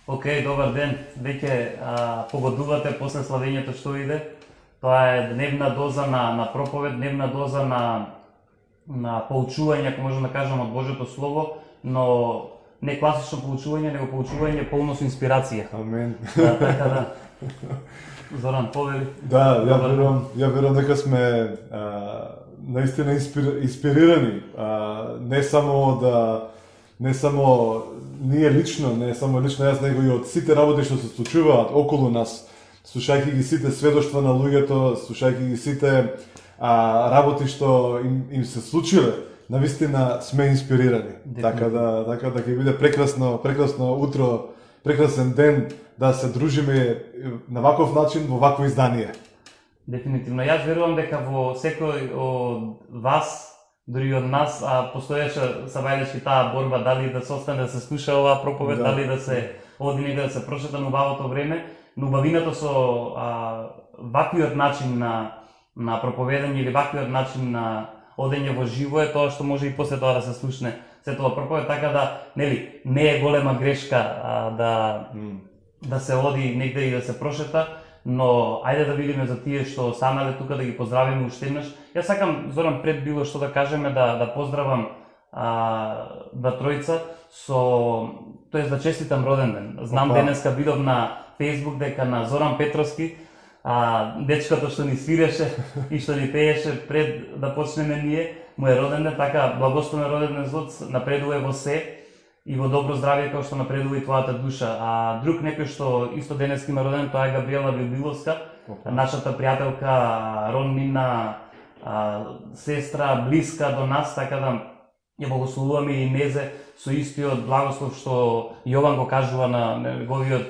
Океј, добар ден. Веќе погодувате после славењето што иде. Тоа е дневна доза на проповед, дневна доза на поучување, ако можем да кажем, од Божјото Слово, но не класично поучување, него поучување полно со инспирација. Амен. Да, така да. Зоран, повели. Да, ја верувам дека сме наистина инспирирани, не само ние лично, не само лично јас, него и од сите работи што се случуваат околу нас, слушајќи ги сите сведоштва на луѓето, слушајќи ги сите работи што им се случиле, навистина сме инспирирани. Така да ќе биде прекрасно утро, прекрасен ден да се дружиме на ваков начин во вакво издание. Дефинитивно. Јас верувам дека во секој од вас, дури од нас, постоеше сабајлешки таа борба дали да се остане да се слуша оваа проповед, дали да се оди негде да се прочита на убавото време, но убавината со ваквиот начин на проповедање или ваквиот начин на одење во живо е тоа што може и после тоа да се слушне се тоа проповед, така да не е голема грешка да се оди негде и да се прошета, но ајде да видиме за тие што останале тука, да ги поздравиме уште еднаш. Јас сакам, Зоран, пред било што да кажеме, да поздравам тројца да честитам роден ден. Знам денеска видов на Facebook дека на Зоран Петровски, дечкото што ни свиреше и што ни пееше пред да почнеме ние, му е роден ден, така благословен роден ден Зоц, напредува во се и во добро здравје како што напредува и твојата душа. Друг некој што исто денеска има роден, тоа е Габриела Билбиловска, нашата пријателка, роднина, сестра, блиска до нас, така да ја благословуваме и незе со истиот благослов што Јован го кажува на неговиот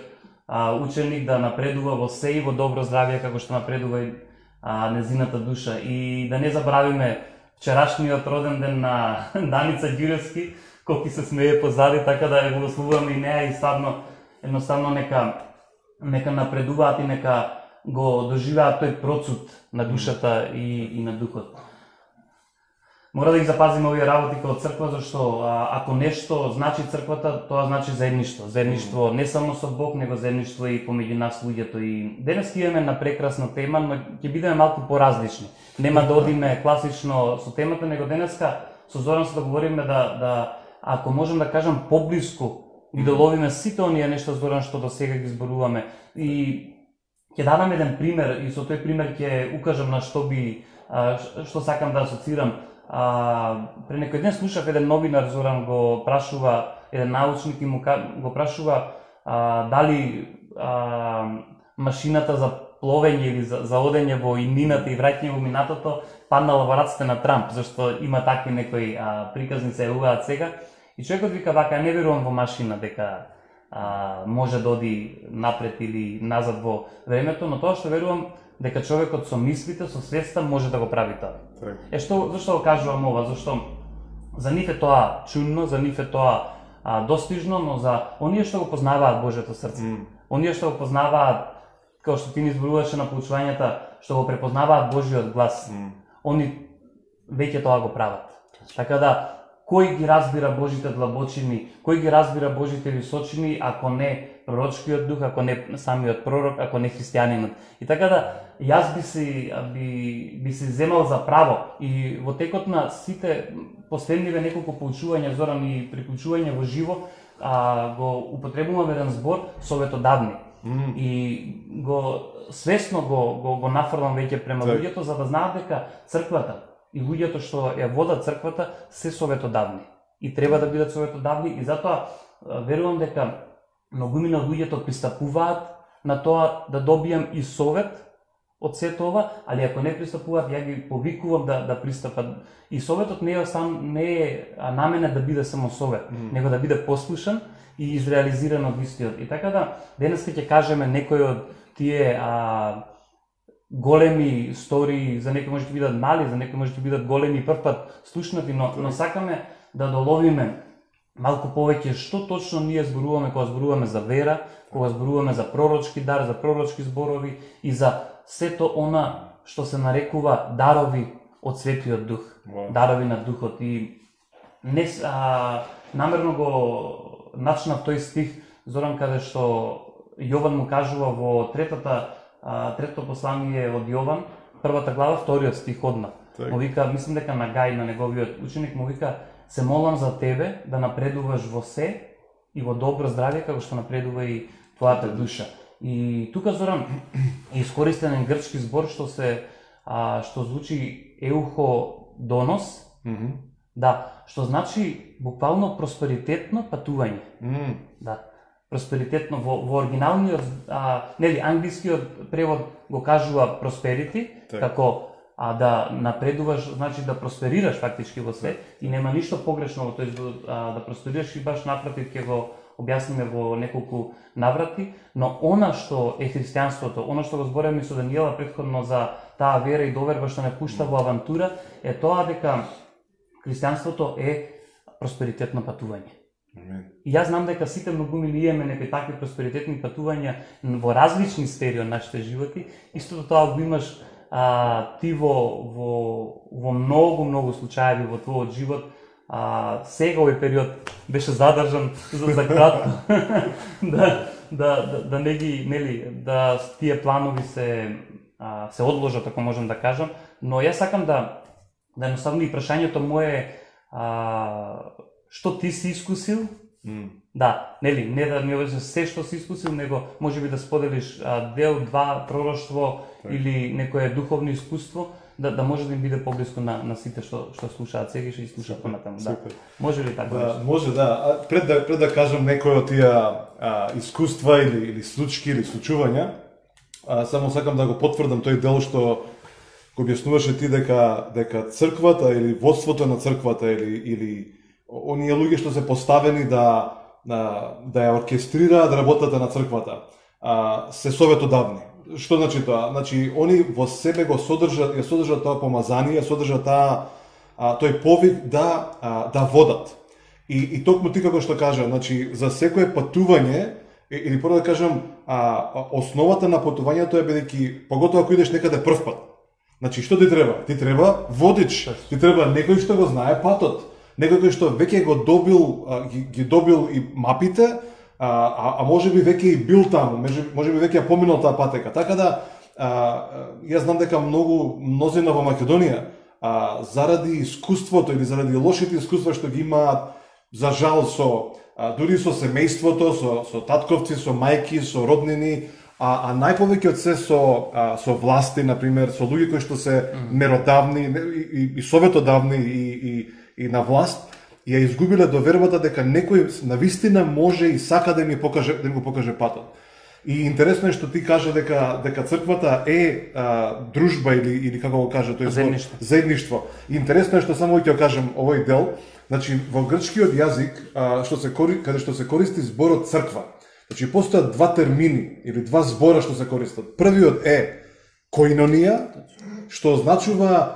ученик, да напредува во се и во добро здравје како што напредува и незината душа. И да не забравиме вчерашниот роден ден на Даница Ѓуревски, колку се смее позади, така да ја благословуваме и неа и едноставно нека напредуваат и нека го доживеат тој процут на душата и на духот. Мора да ги запазиме овие работи како црква, зашто ако нешто значи црквата, тоа значи заедништво. Заедништво не само со Бог, него заедништво и помеѓу нас луѓето. И денес имаме на прекрасна тема, но ќе бидеме малку поразлични. Нема да одиме класично со темата, него денеска со Зоран се договориме да ако можем да кажам поблиску и да ловиме сите оние нешта, Зоран, што до сега ги зборуваме. И ќе дадам еден пример и со тој пример ќе укажам на што сакам да асоцирам. Пред некој ден слушав еден новинар, Зоран, го прашува, еден научник и му го прашува дали машината за пловење или за одење во иднината и враќање во минатото паднала во раците на Трамп, зашто има такви некои приказни се јавуваат сега. И човекот вика вака, не верувам во машина дека може да оди напред или назад во времето, но тоа што верувам дека човекот со мислите, со свеста може да го прави тоа. Зашто го кажувам ова? Зашто за нив е тоа чудно, за нив е тоа достижно, но за оние што го познаваат Божјото срце, оние што го познаваат, како што ти ни зборуваше на поучувањата, што го препознаваат Божјиот глас, они веќе тоа го прават. Така да, кој ги разбира Божите длабочини, кој ги разбира Божите височини, ако не пророчкиот дух, ако не самиот пророк, ако не христијанинот. И така да, јас би си земал за право и во текот на сите последниве неколку поучувања, Зоран, и приклучување во живо, го употребувам еден збор советодавни. И свесно го нафрлам веќе према луѓето, за да знаат дека црквата и луѓето што ја водат црквата се советодавни. И треба да бидат советодавни, и затоа верувам дека многумина луѓето пристапуваат на тоа да добијам и совет од сето ова, али ако не пристапуваат, ја ги повикувам да пристапат. И советот не е наменет да биде само совет, него да биде послушан и изреализиран од истиот. И така да, денеска ќе кажеме некои од тие големи истории, за некои може да бидат мали, за некои може да бидат големи првпат слушнати, но сакаме да доловиме малку повеќе што точно ние зборуваме кога зборуваме за вера, кога зборуваме за пророчки дар, за пророчки зборови и за сето она што се нарекува дарови од Светиот Дух, дарови на Духот. И намерно го начнав тој стих Зоран, каде што Јован му кажува во трето послание од Јован, првата глава, вториот стих одма. Му вика, мислам дека на Гај, на неговиот ученик, му вика, се молам за тебе да напредуваш во се и во добро здравје, како што напредува и твојата душа. И тука, Зоран, искористен е грчки збор што звучи еуходонос, да, што значи буквално просперитетно патување. Да, просперитетно во оригиналниот, нели, англискиот превод го кажува prosperity, како да напредуваш, значи да просперираш фактички во свет и нема ништо погрешно во тоа да просперираш и баш напротив ќе го објасниме во неколку наврати, но она што е христијанството, она што го зборевме со Даниела претходно за таа вера и доверба што не пушта во авантура, е тоа дека христијанството е просперитетно патување. И јас знам дека сите многумили имаме некои такви просперитетни патувања во различни сфери од нашите животи, истото тоа го имаш ти во многу случаеви во твојот живот. Сега овој период беше задржан за кратко да не ги, нели, да тие планови се одложат, ако можам да кажам, но јас сакам да едноставно и прашањето мое што ти си искусил? Да, нели, не да ми објасниш се што си искусил, него можеби да споделиш дел, два, пророштво или некое духовно искуство, да може да им биде поблиску на сите што слушаат сега и што слушаат понатаму. Да. Може ли така? Да, може, да. Пред да кажам некои од тие искуства или случки или случувања, само сакам да го потврдам тој дел што го објаснуваше ти дека црквата или водството на црквата или оние луѓе што се поставени да ја оркестрираат работата на црквата, се советодавни. Што значи тоа? Значи, они во себе ја содржат тоа помазание, ја содржат тој повик да водат. И токму ти како што кажа, значи, за секое патување, или прво да кажам, основата на патувањето е бидејќи, поготово ако идеш некаде прв пат. Значи, што ти треба? Ти треба водич, ти треба некој што го знае патот, некој што веќе го ги добил и мапите, може би веќе и бил таму, може би веќе ја поминал таа патека. Така да, јас знам дека мнозина во Македонија, заради искуството или заради лошите искуства што ги имаат, за жал дури со семејството, со татковци, со мајки, со роднини, а најповеќе од се со власти, например, со луѓе кои што се меродавни и советодавни и на власт, ја изгубиле довербата дека некој навистина може и сака да им го покаже патот. И интересно е што ти кажа дека црквата е дружба или како го кажа тој заедништво. Интересно е што само ќе кажам овој дел, значи во грчкиот јазик каде што се користи зборот црква. Значи постојат два термини или два збора што се користат. Првиот е коинонија, што означува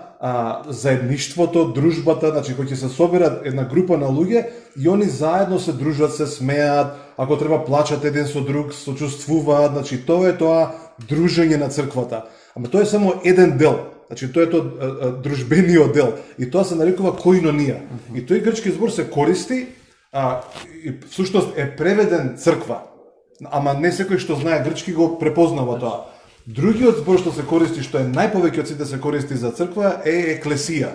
заедништвото, дружбата, значи кои ќе се соберат една група на луѓе и они заедно се дружат, се смеат, ако треба плачат еден со друг, сочувствуваат, значи тоа е дружење на црквата. Ама тоа е само еден дел, значи тоа е дружбениот дел и тоа се нарекува коинонија. И тој грчки збор се користи, и всушност е преведен црква, ама не секој што знае грчки го препознава тоа. Другиот збор што се користи, што е најповеќе од сите се користи за црква, е еклесија.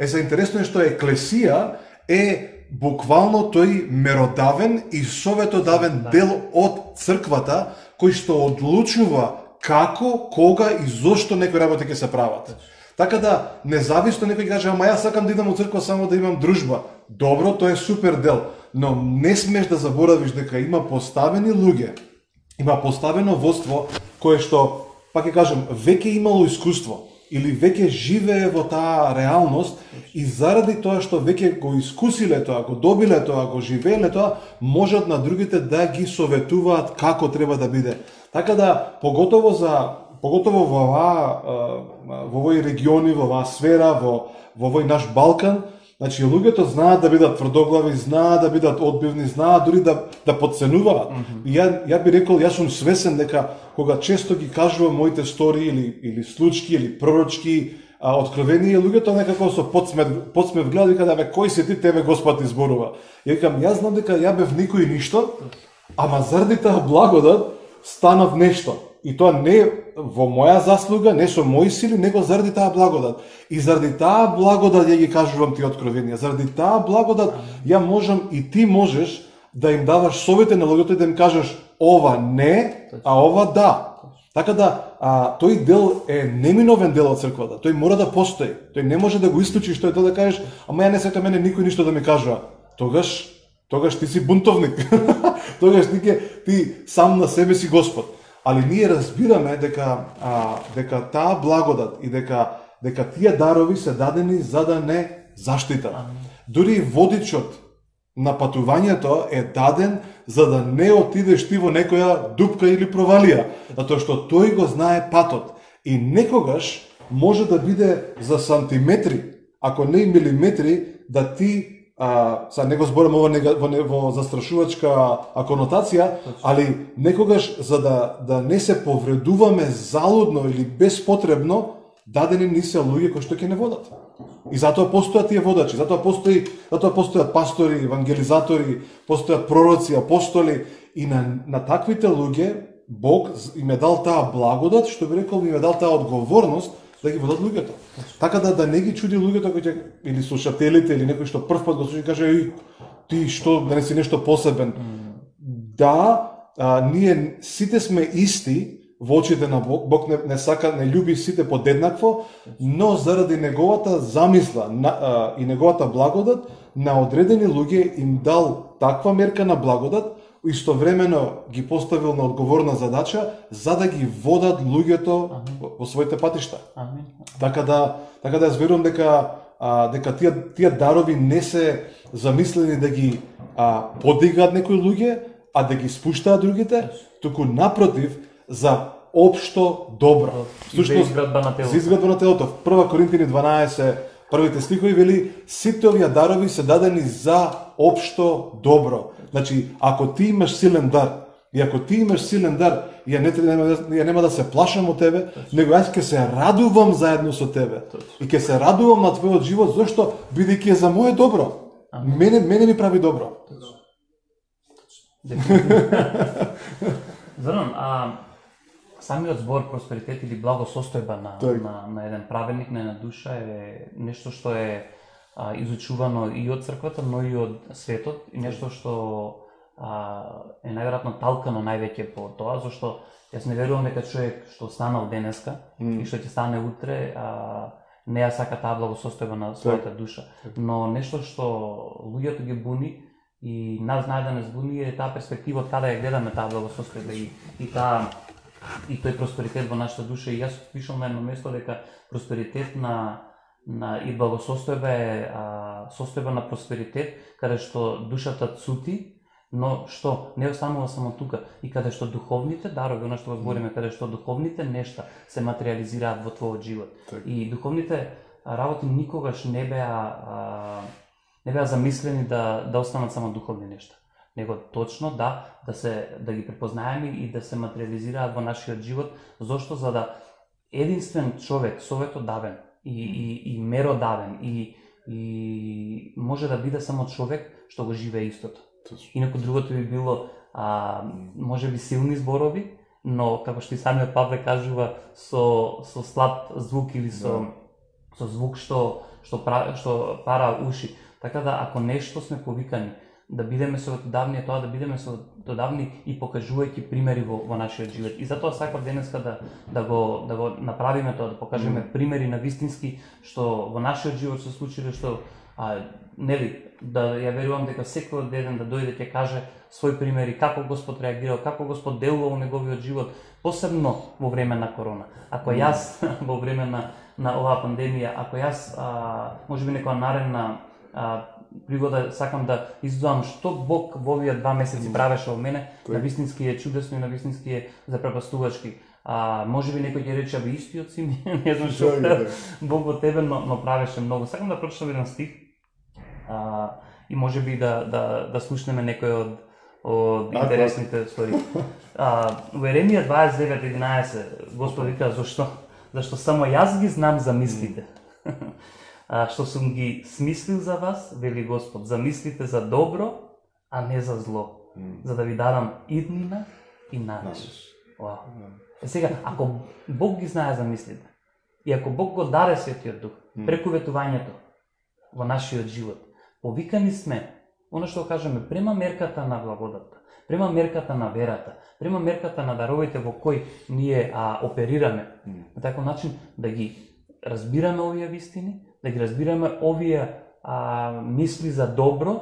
Интересно е што еклесија е буквално тој меродавен и советодавен дел од црквата, кој што одлучува како, кога и зошто некои работи ќе се прават. Така да, независно некој каже, ама јас сакам да идам во црква само да имам дружба. Добро, тоа е супер дел, но не смеш да заборавиш дека има поставени луѓе, има поставено водство кое што, пак ќе кажам, веќе имало искуство или веќе живее во таа реалност и заради тоа што веќе го искусиле тоа, го добиле тоа, го живееле тоа, можат на другите да ги советуваат како треба да биде. Така да, поготово во овој региони, во оваа сфера, во овој наш Балкан, значи луѓето знаат да бидат тврдоглави, знаат да бидат одбивни, знаат дури да подценуваат. И ја би рекол, јас сум свесен дека кога често ги кажувам моите стори или случки или пророчки откровенија, луѓето некако со подсмев гледаат и кажа, кој си ти, тебе Господ изборува. Ја викам, јас знам дека ја бев никој ништо, ама заради таа благодат станав нешто. И тоа не во моја заслуга, не со мои сили, него заради таа благодат. И заради таа благодат ја ги кажувам ти откровенија. Заради таа благодат ја можам и ти можеш да им даваш совети на луѓето и да им кажеш ова не, а ова да. Така да, тој дел е неминовен дел од црквата. Тој мора да постои. Тој не може да го исклучиш, тој да кажеш, ама ја не сака мене никој ништо да ми кажува. Тогаш ти си бунтовник. Тогаш ти сам на себе си Господ. Али ние разбираме дека таа благодат и дека тие дарови се дадени за да не заштитат. Дури водичот на патувањето е даден за да не отидеш ти во некоја дупка или провалија, затоа што тој го знае патот. И некогаш може да биде за сантиметри, ако не и милиметри, да ти са не го зборам ова во застрашувачка конотација, али некогаш за да не се повредуваме залудно или безпотребно, дадени ни се луѓе кои што ќе не водат. И затоа постојат тие водачи, затоа постојат пастори, евангелизатори, постојат пророци, апостоли, и на таквите луѓе Бог им е дал таа благодат, што би рекол, им е дал таа одговорност да ги водат луѓето. Така да не ги чуди луѓето кои ќе, или слушателите, или некој што прв пат го слуша и каже, ти што, да не си нешто посебен. Да, ние сите сме исти во очите на Бог. Бог не сака, не љуби сите подеднакво, но заради неговата замисла и неговата благодат, на одредени луѓе им дал таква мерка на благодат, истовремено ги поставил на одговорна задача за да ги водат луѓето во своите патишта. Така да јас верувам дека тие дарови не се замислени да ги подигаат некои луѓе, а да ги спуштаат другите, туку напротив за општо добро. За изградба на телото. За изградба на телото. 1 Коринтини 12, првите стихови вели, сите овие дарови се дадени за општо добро. Значи, ако ти имаш силен дар, и ако ти имаш силен дар, ја нема да се плашам од тебе, него јас ќе се радувам заедно со тебе. И ќе се радувам на твојот живот, зашто бидејќи е за моје добро. Мене ми прави добро. Зоран, самиот збор просперитет или благосостојба на еден праведник, на една душа е нешто што е изучувано и од црквата, но и од светот, и нешто што е најверојатно талкано највеќе по тоа, зашто јас не верувам дека човек што станал денеска и што ќе стане утре, не ја сака таа благосостојба на својата душа. Но нешто што луѓето ги буни и нас најде не збуни е таа перспектива од каде ја гледаме таа благосостојба и тој просперитет во нашата душа. И јас пишам на едно место дека просперитет и благосостојба е состојба на просперитет, каде што душата цути, но што не останува само тука, и каде што духовните дарови, она што го збориме, каде што духовните нешта се материализираат во твојот живот. И духовните работи никогаш не беа замислени да останат само духовни нешта, него точно да ги препознаеме и да се материализираат во нашиот живот, зошто за да единствен човек, советодавен и меродавен и може да биде само човек што го живее истото. Инаку другото би било можеби силни зборови, но како што и самиот Павле кажува со слаб звук или со звук што пара уши. Така да ако нешто сме повикани да бидеме советодавни, е тоа да бидеме советодавни и покажувајќи примери во нашиот живот. И затоа сакам денеска да го направиме тоа, да покажеме примери на вистински што во нашиот живот се случиле, што да ја верувам дека секој ден да дојде ќе каже свој примери, како Господ реагирал, како Господ делува во неговиот живот, посебно во време на корона. Ако јас во време на оваа пандемија, ако јас можеби некоја наредна пригода сакам да издвоам што Бог во овие 2 месеци правеше во мене, на вистински е чудесно и на вистински е запрепастувачки. Можеби некој ќе рече, абе истиот си, не знам што Бог во тебе, но правеше многу. Сакам да прочитам еден стих и можеби да слушнеме некој од интересните стори. Во Еремија 29:11 Господ вика, зашто само јас ги знам за мислите. Што сум ги смислил за вас, вели Господ, за мислите за добро, а не за зло, за да ви дадам иднина и надеж. Вау. Сега, ако Бог ги знае за мислите, и ако Бог го даде Светиот Дух, преку ветувањето во нашиот живот, повикани сме, оно што кажеме, према мерката на благодатта, према мерката на верата, према мерката на даровите во кои ние оперираме, на таков начин да ги разбираме овие вистини, да ги разбираме овие мисли за добро,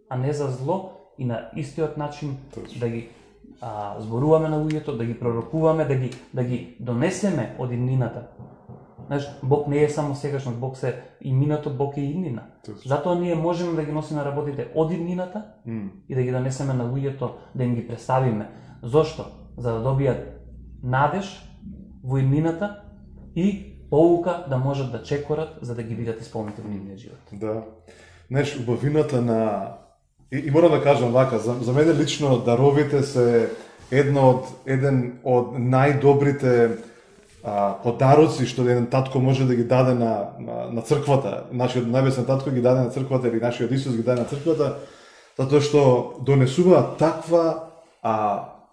а не за зло, и на истиот начин да ги зборуваме на луѓето, да ги пророкуваме, да ги донесеме од иднината. Знаеш, Бог не е само сегашност, Бог се и минато, Бог е иднина. Затоа ние можеме да ги носиме работите од иднината и да ги донесеме на луѓето, да им ги представиме. Зошто? За да добијат надеж во иднината и поука да можат да чекорат за да ги видат исполнети во нивниот живот. Да. Знаеш, убавината на и морам да кажам вака, за мене лично даровите се еден од најдобрите подароци што еден татко може да ги даде на црквата. Нашиот небесен татко ги даде на црквата, или нашиот Исус ги даде на црквата, затоа што донесува таква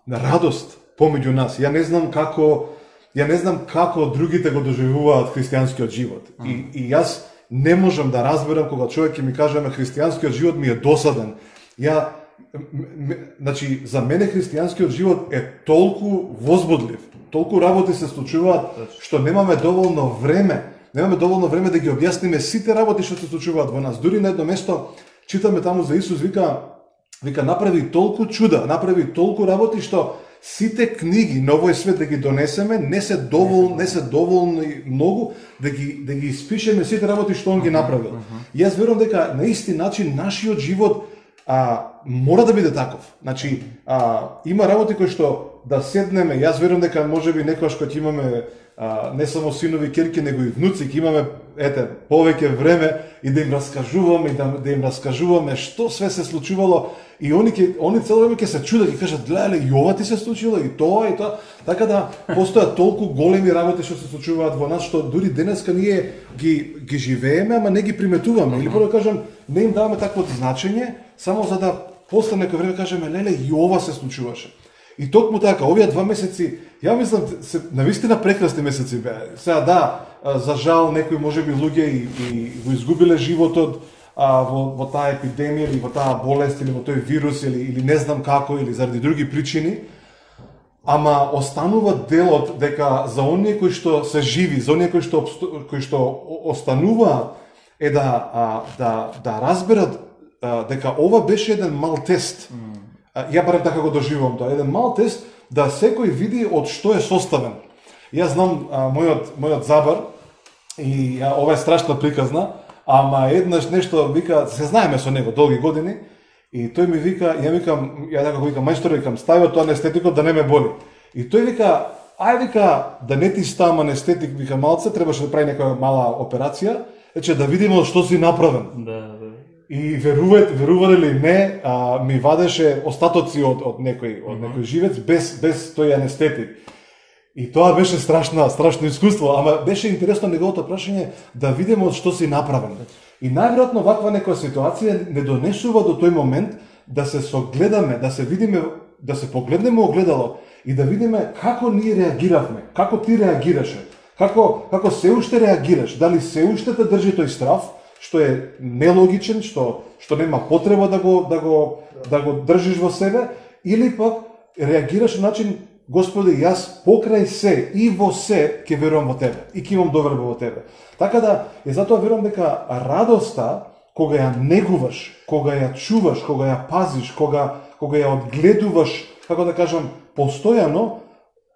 радост помеѓу нас. Ја не знам како другите го доживуваат христијанскиот живот. И јас не можам да разберам кога човек ќе ми каже христијанскиот живот ми е досаден. Значи, за мене христијанскиот живот е толку возбудлив, толку работи се случуваат, што немаме доволно време да ги објасниме сите работи што се случуваат во нас. Дури на едно место читаме таму за Исус, вика направи толку чуда, направи толку работи што сите книги на овој свет да ги донесеме не се доволни многу да ги испишеме сите работи што он ги направил. Јас верувам дека на исти начин нашиот живот мора да биде таков. Значи, има работи кои што да седнеме, јас верувам дека можеби некојаш кога ќе имаме не само синови, ќерки, него и внуци, ќе имаме повеќе време и да им раскажуваме што све се случувало, и они цело време ќе се чудат и кажат, леле, и ова ти се случило, и тоа. Така да постојат толку големи работи што се случуваат во нас, што дури денеска ние ги живееме, ама не ги приметуваме. Или да кажам, не им даваме такво значење, само за да после некој време кажеме, леле, и ова се случуваше. И токму така, овие 2 месеци, ја мислам, се навистина прекрасни месеци беа. Сега да, за жал, некои можеби луѓе и го изгубиле животот во таа епидемија, или во таа болест, или во тој вирус, или не знам како, или заради други причини. Ама останува делот дека за оние кои што се живи, за оние кои што остануваат, е да разберат дека ова беше еден мал тест. Ја барем така го доживувам тоа, еден мал тест да секој види од што е составен. Јас знам мојот забар, и ова е страшно приказна, ама еднаш нешто вика, се знаеме со него долги години, и тој ми вика, ја така го викам, мајстор, викам, стави тоа анестетикот да не ме боли. И тој вика, вика, да не ти става анестетик, вика, малце, требаше да прави некоја мала операција, да видиме од што си направен. Да. И верувате ли не, ми вадеше остатоци од некој живец без тој анестетик. И тоа беше страшно искуство, ама беше интересно неговото прашање да видиме од што си направен. И најверојатно ваква некоја ситуација не донесува до тој момент да се согледаме, да се видиме, да се погледнеме огледало и да видиме како ние реагиравме, како ти реагираше, како се уште реагираш, дали се уште те држи тој страв, што е нелогичен, што нема потреба да го држиш во себе, или пак реагираш на начин, Господи, јас покрај се и во се ќе верувам во Тебе и ќе имам доверба во Тебе. Така да, и затоа верувам дека радоста, кога ја негуваш, кога ја чуваш, кога ја пазиш, кога ја одгледуваш, како да кажам, постојано,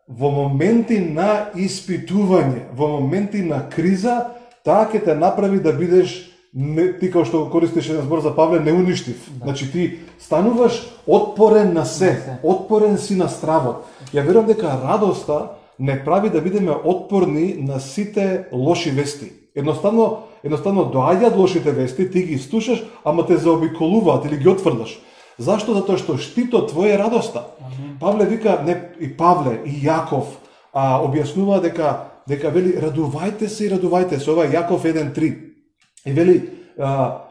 во моменти на испитување, во моменти на криза, таа ќе те направи да бидеш, ти како што користиш еден збор за Павле, неуништив. Значи ти стануваш отпорен на се, отпорен си на стравот. Ја верувам дека радоста не прави да бидеме отпорни на сите лоши вести. Едноставно доаѓаат лошите вести, ти ги слушаш, ама те заобиколуваат или ги отфрлаш. Зашто? Затоа што штитот твој е радоста. Павле вика, и Павле, и Јаков објаснува дека вели радувајте се, ова е Јаков 1:3. И вели,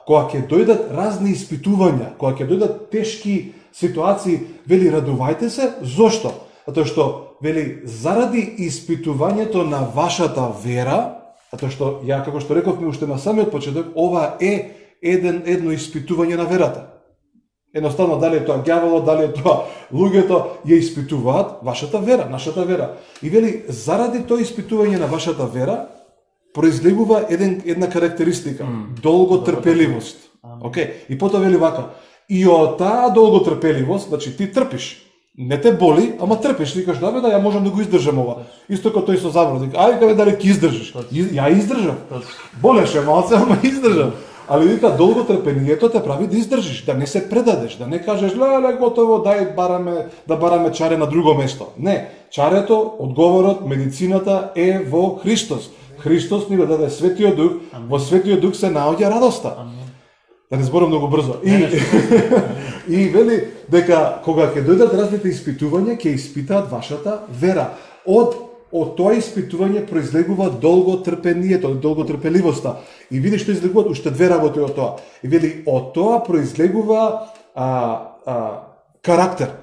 кога ќе дојдат разни испитувања, кога ќе дојдат тешки ситуации вели радувајте се, зошто? Затоа што вели заради испитувањето на вашата вера, затоа што ја како што рековме уште на самиот почеток, ова е едно испитување на верата. Едноставно, дали е тоа ѓаволот, дали е тоа луѓето, ја испитуваат вашата вера, нашата вера. И вели, заради тоа испитување на вашата вера, произлегува една карактеристика, долготрпеливост. Okay. И потоа вели вака, и од таа долготрпеливост, значи ти трпиш, не те боли, ама трпиш, викаш, да бе, да, ја можам да го издржам ова. Исто како тој со заброд, вика, ај, каде дали ќе издржиш? Ја издржав. Болеше малце, ама издржав. Али вика, долготрпението те прави да издржиш, да не се предадеш, да не кажеш, леле, готово, дај да бараме чаре на друго место. Не, чарето, одговорот, медицината е во Христос. Христос ни го даде Светиот Дух, во Светиот Дух се наоѓа радоста. Да не зборам многу брзо. И вели дека кога ќе дојдат разните испитувања, ќе испитаат вашата вера. Од тоа испитување произлегува долготрпението, долготрпеливоста. И види што излегуваат уште две работи од тоа. И вели од тоа произлегува карактер.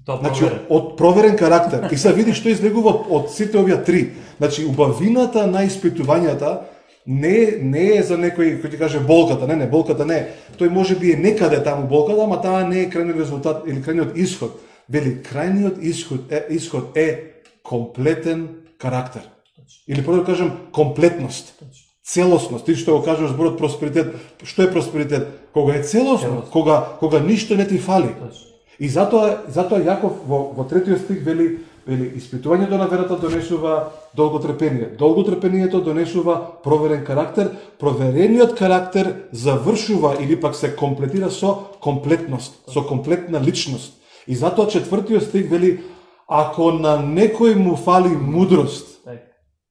Значи, од проверен карактер. И се види што излегува од сите овие три. Значи, убавината на испитувањата не е за некој кој ти каже болката, не, болката не е. Тој може би е некаде таму болката, ама таа не е крајниот резултат или крајниот исход. Вели, крајниот исход е комплетен карактер. Или по да кажем комплетност, целосност. Ти што го кажеш зборот просперитет, што е просперитет? Кога е целосно, кога ништо не ти фали. И затоа Јаков во третиот стих вели испитувањето на верата донесува долготрпение. Долготрпението донесува проверен карактер. Проверениот карактер завршува или пак се комплетира со комплетност, со комплетна личност. И затоа четвртиот стих вели, ако на некој му фали мудрост,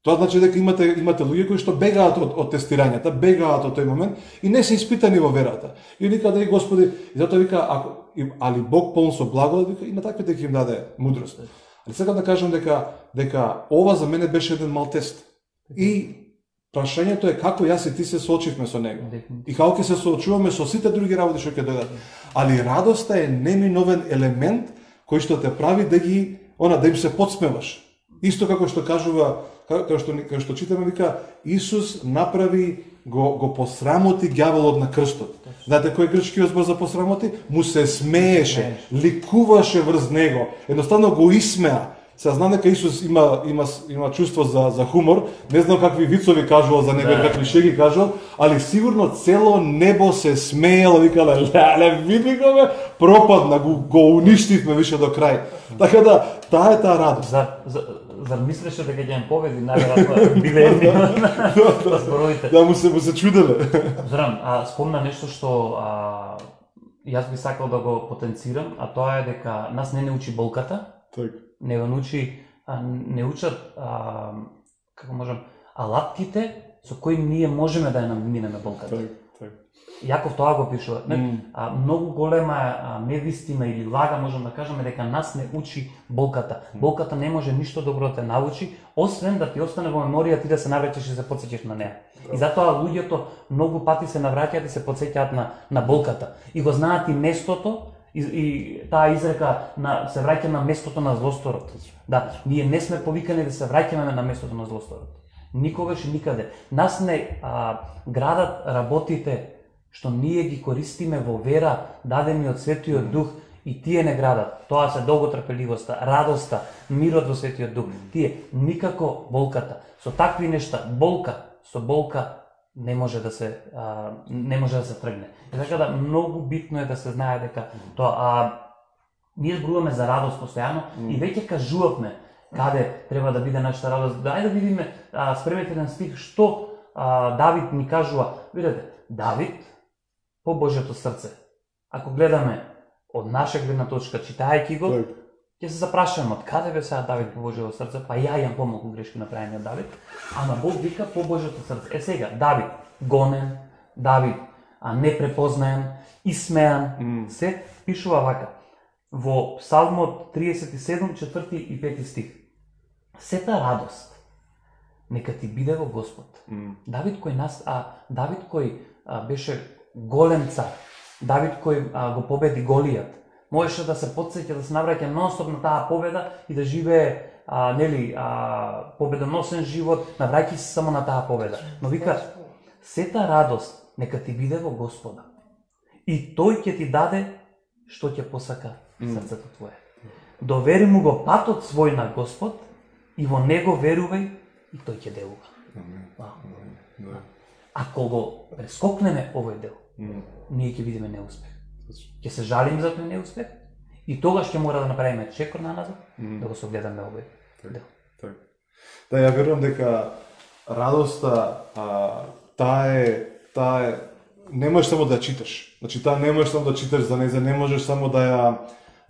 тоа значи дека имате луѓе кои што бегаат од тестирањата, бегаат од тој момент и не се испитани во верата. И вика да и Господи, и затоа вика, али Бог полн со благодат, вика и на таквите ќе им даде мудрост. Али сакам да кажам дека ова за мене беше еден мал тест. И прашањето е како јас и ти се соочивме со него. И како ќе се соочуваме со сите други работи што ќе дојдат. Али радоста е неминовен елемент кој што те прави да им се подсмеваш. Исто како што кажува, како што читаме, вика, Исус направи, го посрамоти ѓаволот на крстот. Знаете кој е грчкиот збор за посрамоти? Му се смееше, ликуваше врз него, едноставно го исмеа. Сега знам дека Исус има чувство за хумор, не знам какви вицови кажувал за него, какви шеги кажувал, али сигурно цело небо се смеело, викале, леле, види го бе, пропадна, го уништивме више до крај. Така да, таа е таа радост. Зар мислеше дека ќе им победи, најверојатно биле едни на зборовите. Да, му се чуделе. Зоран, спомна нешто што јас би сакал да го потенцирам, а тоа е дека нас не учи болката, не учат, како можам, алатките со кои ние можеме да ја наминеме болката. Јаков тоа го пишува. Многу голема невистина или лага можам да кажеме дека нас не учи болката. Болката не може ништо добро да те научи, освен да ти остане во меморија ти да се навраќаш и се потсеќаш на неа. И затоа луѓето многу пати се навраќаат и се потсеќаат на болката. И го знаат и местото, и таа изрека се враќа на местото на злосторот. Да, ние не сме повикани да се враќаме на местото на злосторот. Никогаш и никаде. Нас не градат работите што ние ги користиме во вера, дадени од Светиот Дух, и тие не градат. Тоа се долготрпеливоста, радоста, мирот во Светиот Дух. Тие никако болката. Со такви нешта, со болка не може да се тргне. И така да многу битно е да се знае дека тоа ние зборуваме за радост постојано и веќе кажувавме каде треба да биде нашата радост. Дај да видиме, спремете на стих што Давид ни кажува. Видете, Давид по Божјото срце. Ако гледаме од наша гледна точка, читајќи го, ќе се запрашаме од каде бе сега Давид по Божјото срце, па ја имам помалку грешки направени од Давид, ама Бог вика по Божјото срце. Сега, Давид гонен, Давид непрепознаен, исмеан, се пишува вака. Во Псалмот 37, 4 и 5 стих. Сета радост нека ти биде во Господ. Давид кој беше голем цар, Давид кој го победи Голијат, можеше да се потсеќа, да се навраќа нон-стоп на таа победа и да живее победоносен живот, навраќајќи се само на таа победа. Но вика, сета радост нека ти биде во Господа. И тој ќе ти даде што ќе посака срцето твое. Довери му го патот свој на Господ и во него верувај и тој ќе делува. Ако го прескокнеме овој дел, ние ќе видиме неуспех. Ќе се жалиме за тој неуспех и тогаш ќе мора да направиме чекор на назад, да го согледаме овој дел. Да, ја верувам дека радоста таа е не можеш само да читаш. Значи таа не можеш само да читаш за неја, не можеш само да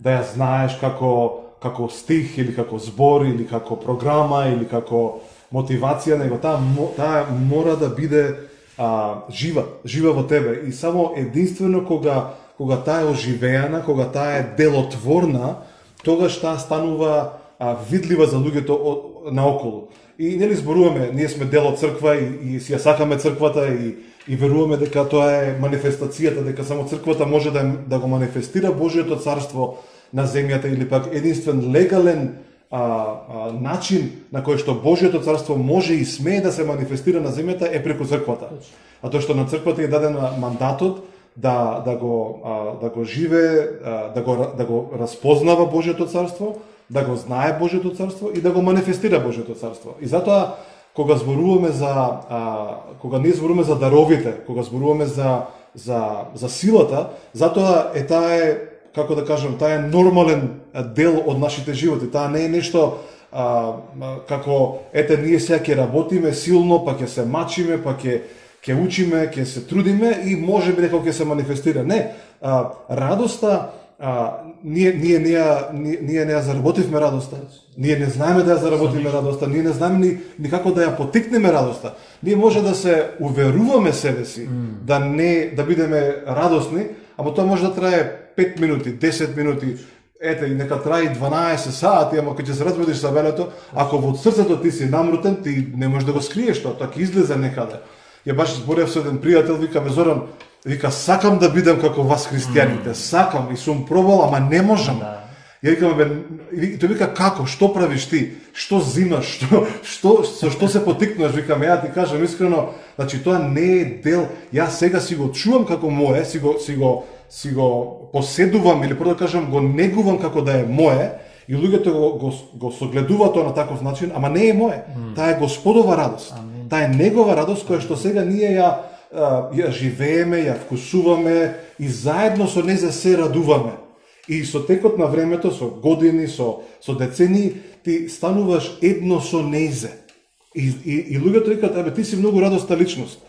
ја знаеш како стих или како збор или како програма или како мотивација, него таа мора да биде жива во тебе и само единствено кога таа е оживеана, кога таа е делотворна, тогаш таа станува видлива за луѓето наоколу. И нели зборуваме, ние сме дел од црква и си ја сакаме црквата и веруваме дека тоа е манифестацијата, дека само црквата може да го манифестира Божиото царство на земјата или пак единствен легален начин на кој што Божиото царство може и смее да се манифестира на земјата е преку црквата. А тоа што на црквата е даден мандатот да го живее, да го распознава Божиото царство, да го знае Божиото царство и да го манифестира Божиото царство. И затоа кога ние зборуваме за даровите, кога зборуваме за силата, затоа како да кажам, таа е нормален дел од нашите животи. Таа не е нешто како ние сега ќе работиме силно, па ќе се мачиме, па ќе учиме, ќе се трудиме и може би дека ќе се манифестира. Не, радоста ние не ја заработивме радоста. Ние не знаеме да ја заработиме радоста, ние не знаеме ни како да ја потикнеме радоста. Ние може да се уверуваме себе си да бидеме радосни, ама тоа може да трае 5 минути, 10 минути, и нека трае 12 сати, ама кога ќе се разбудиш за велето, ако во срцето ти си намрутен, ти не можеш да го скриеш тоа ќе излезе некаде. Ја баш зборев со еден пријател, вика ме Зоран, вика сакам да бидам како вас христијаните, сакам и сум пробал, ама не можам. Ја викам тој вика како, што правиш ти? Што зимаш? Со што се потикнуваш? Викам ја ти кажам искрено, значи тоа не е дел, јас сега си го чувам како мое, си го поседувам или да кажам го негувам како да е мое и луѓето го согледуваат тоа на таков начин, ама не е мое. Таа е Господова радост. Таа е негова радост која што сега ние ја живееме, ја вкусуваме и заедно со незе се радуваме. И со текот на времето, со години, со децени, ти стануваш едно со незе. И луѓето викаат, ти си многу радостна личност.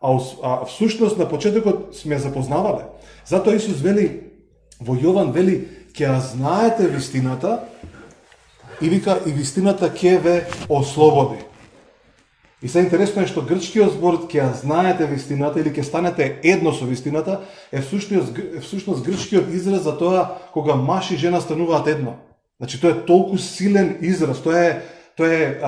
А всушност на почетокот сме запознавале. Затоа Исус вели, во Јован вели, ќе ја знаете вистината и вика, и вистината ќе ве ослободи. И се интересно е што грчкиот збор ќе ја знаете вистината или ќе станете едно со вистината е всушност грчкиот израз за тоа кога маж и жена стануваат едно. Значи тоа е толку силен израз, тоа е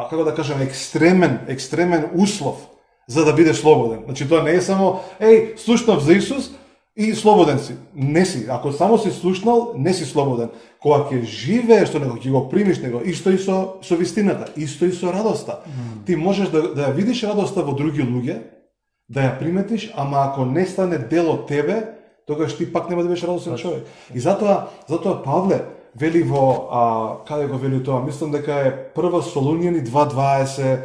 како да кажам екстремен услов за да бидеш слободен. Значи тоа не е само слушнав за Исус и слободен си. Не си. Ако само си слушнал, не си слободен. Кога ќе живееш со него, ќе го примиш него, исто и со вистината, исто и со радоста. Ти можеш да ја видиш радоста во други луѓе, да ја приметиш, ама ако не стане дел од тебе, тогаш ти пак нема да бидеш радосен човек. И затоа Павле вели каде го вели тоа? Мислам дека е Прва Солуњани 2:20.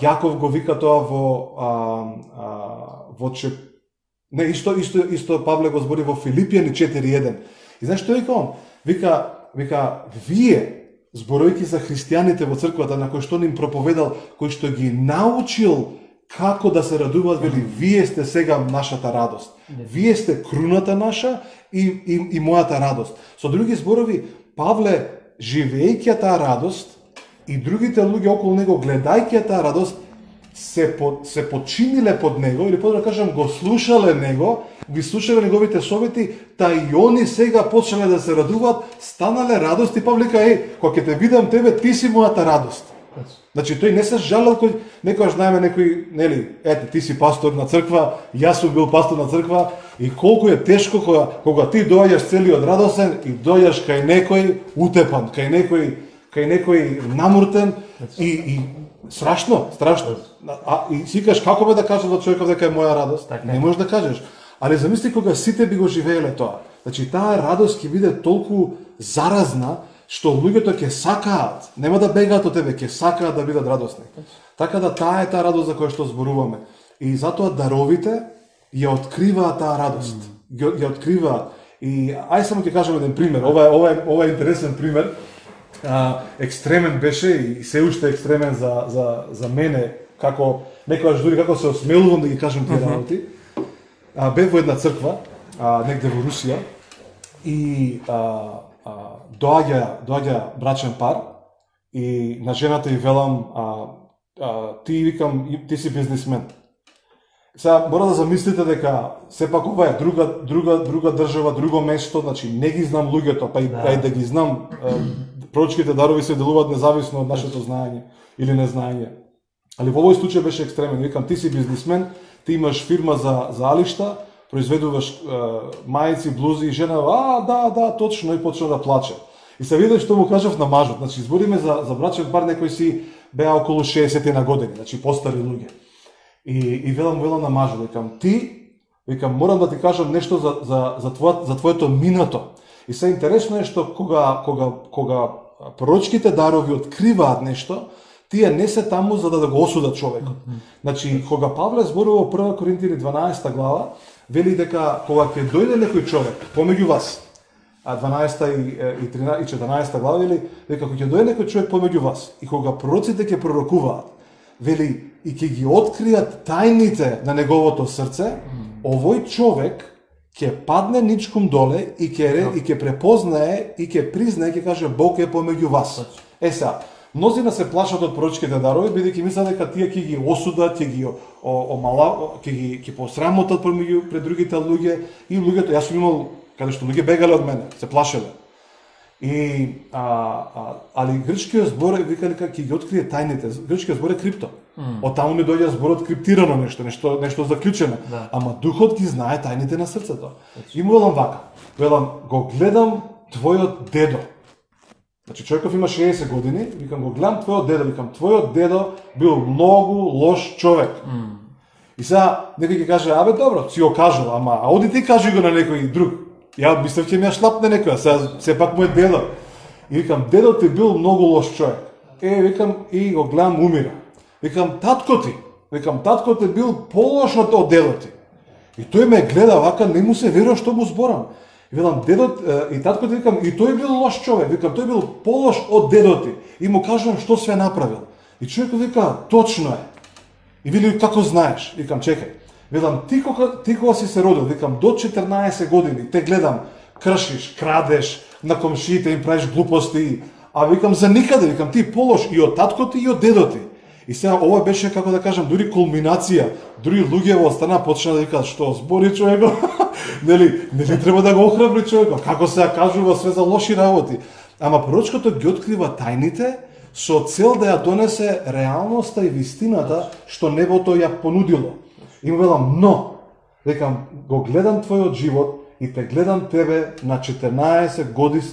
Јаков го вика тоа исто Павле го збори во Филипијани 4:1. И знаеш што вика он? Вика вие, зборојќи за христијаните во црквата на кои што ним проповедал, кои што ги научил како да се радуваат, вели вие сте сега нашата радост. Вие сте круната наша и мојата радост. Со други зборови, Павле живејќи таа радост и другите луѓе околу него гледајќи таа радост се подчиниле под него, или да кажам го слушале него, ги слушале неговите совети, та и они сега почнале да се радуваат, станале радост и Павле вика, кога ќе те видам тебе, ти си мојата радост. Значи тој не се жалел кој некогаш најме некој, нели, ете ти си пастор на црква, јас сум бил пастор на црква и колку е тешко кога ти доаѓаш целиот радосен и доаѓаш кај некој утепан, кај некој намуртен и страшно. И си кажеш како бе да кажеш за човекот дека е моја радост? Не можеш да кажеш. Али замисли кога сите би го живееле тоа. Значи таа радост ќе биде толку заразна што луѓето ќе сакаат, нема да бегаат од тебе, ќе сакаат да бидат радосни. Така да таа е таа радост за која што зборуваме. И затоа даровите ја откриваат таа радост. Ја откриваат. И ај само ќе кажам еден пример. Ова е интересен пример. Екстремен беше и се уште екстремен за мене, како некогаш дури како се осмелувам да ги кажам тие работи. Бев во една црква, негде во Русија, и доаѓа брачен пар и на жената и велам, ти си бизнисмен. Сега мора да замислите дека сепак ова е друга држава, друго место, значи не ги знам луѓето, па и да ги знам, пророчките дарови се делуваат независно од нашето знаење или незнаење. Али во овој случај беше екстремен. Викам, ти си бизнисмен, ти имаш фирма за алишта, произведуваш мајци, блузи и жена, да, точно, и почна да плаче. И се види што му кажав на мажот. Значи, збориме за брачен пар, некои си беа околу 60 на години, значи постари луѓе. И велам на мажот, викам, морам да ти кажам нешто за твоето минато. И се интересно е што кога пророчките дарови откриваат нешто, тие не се таму за да го осудат човекот. Значи, кога Павле зборува во 1 Коринтини 12 глава, вели дека кога ќе дојде некој човек помеѓу вас, 12 и 14 глава вели дека кога ќе дојде некој човек помеѓу вас и кога пророците ќе пророкуваат, вели и ќе ги откријат тајните на неговото срце, овој човек ќе падне ничкум доле и ќе препознае и ќе признае, ќе каже Бог е помеѓу вас. Сега, мнозина се плашат од пророчките дарови, бидејќи мислат дека тие ќе ги осудат, ќе ги посрамотат пред другите луѓе и луѓето, јас сум имал каде што луѓе бегале од мене, се плашеле. Али грчкиот збор вика дека ќе ги открие тајните. Грчкиот збор е крипто. Од таму ми доаѓа зборот криптирано нешто заклучено. Ама духот ги знае тајните на срцето. И му велам вака. Велам, го гледам твојот дедо. Значи човеков има 60 години, викам го гледам твојот дедо, викам твојот дедо бил многу лош човек. И сега некој ќе каже, абе добро, си го кажал, ама оди ти кажи го на некој друг. Ја мислев ќе ми ја шлапне некоја, сега сепак мој дедо. И викам, дедо ти бил многу лош човек. Викам, и го гледам умира. Викам, татко ти бил полош од дедо ти. И тој ме гледа вака, не му се верува што му зборам. И велам, дедот и татко ти, викам, и тој бил лош човек. Викам, тој бил полош од дедо ти. И му кажувам што све направил. И човекот вика, точно е. И вели, како знаеш? Викам, чекај. Велам, ти кога си се родил, викам, до 14 години, те гледам, кршиш, крадеш, на комшиите им правиш глупости, а викам, за никаде, викам, ти полош и од татко ти и од дедо ти. И сега ова беше, како да кажам, дури кулминација, дури луѓе во страна почна да викаат, што збори човекот, нели треба да го охрабри човекот, како се кажува све за лоши работи. Ама пророчкото ги открива тајните, со цел да ја донесе реалноста и вистината што небото ја понудило. И му велам, но, викам, го гледам твојот живот и те гледам тебе на 14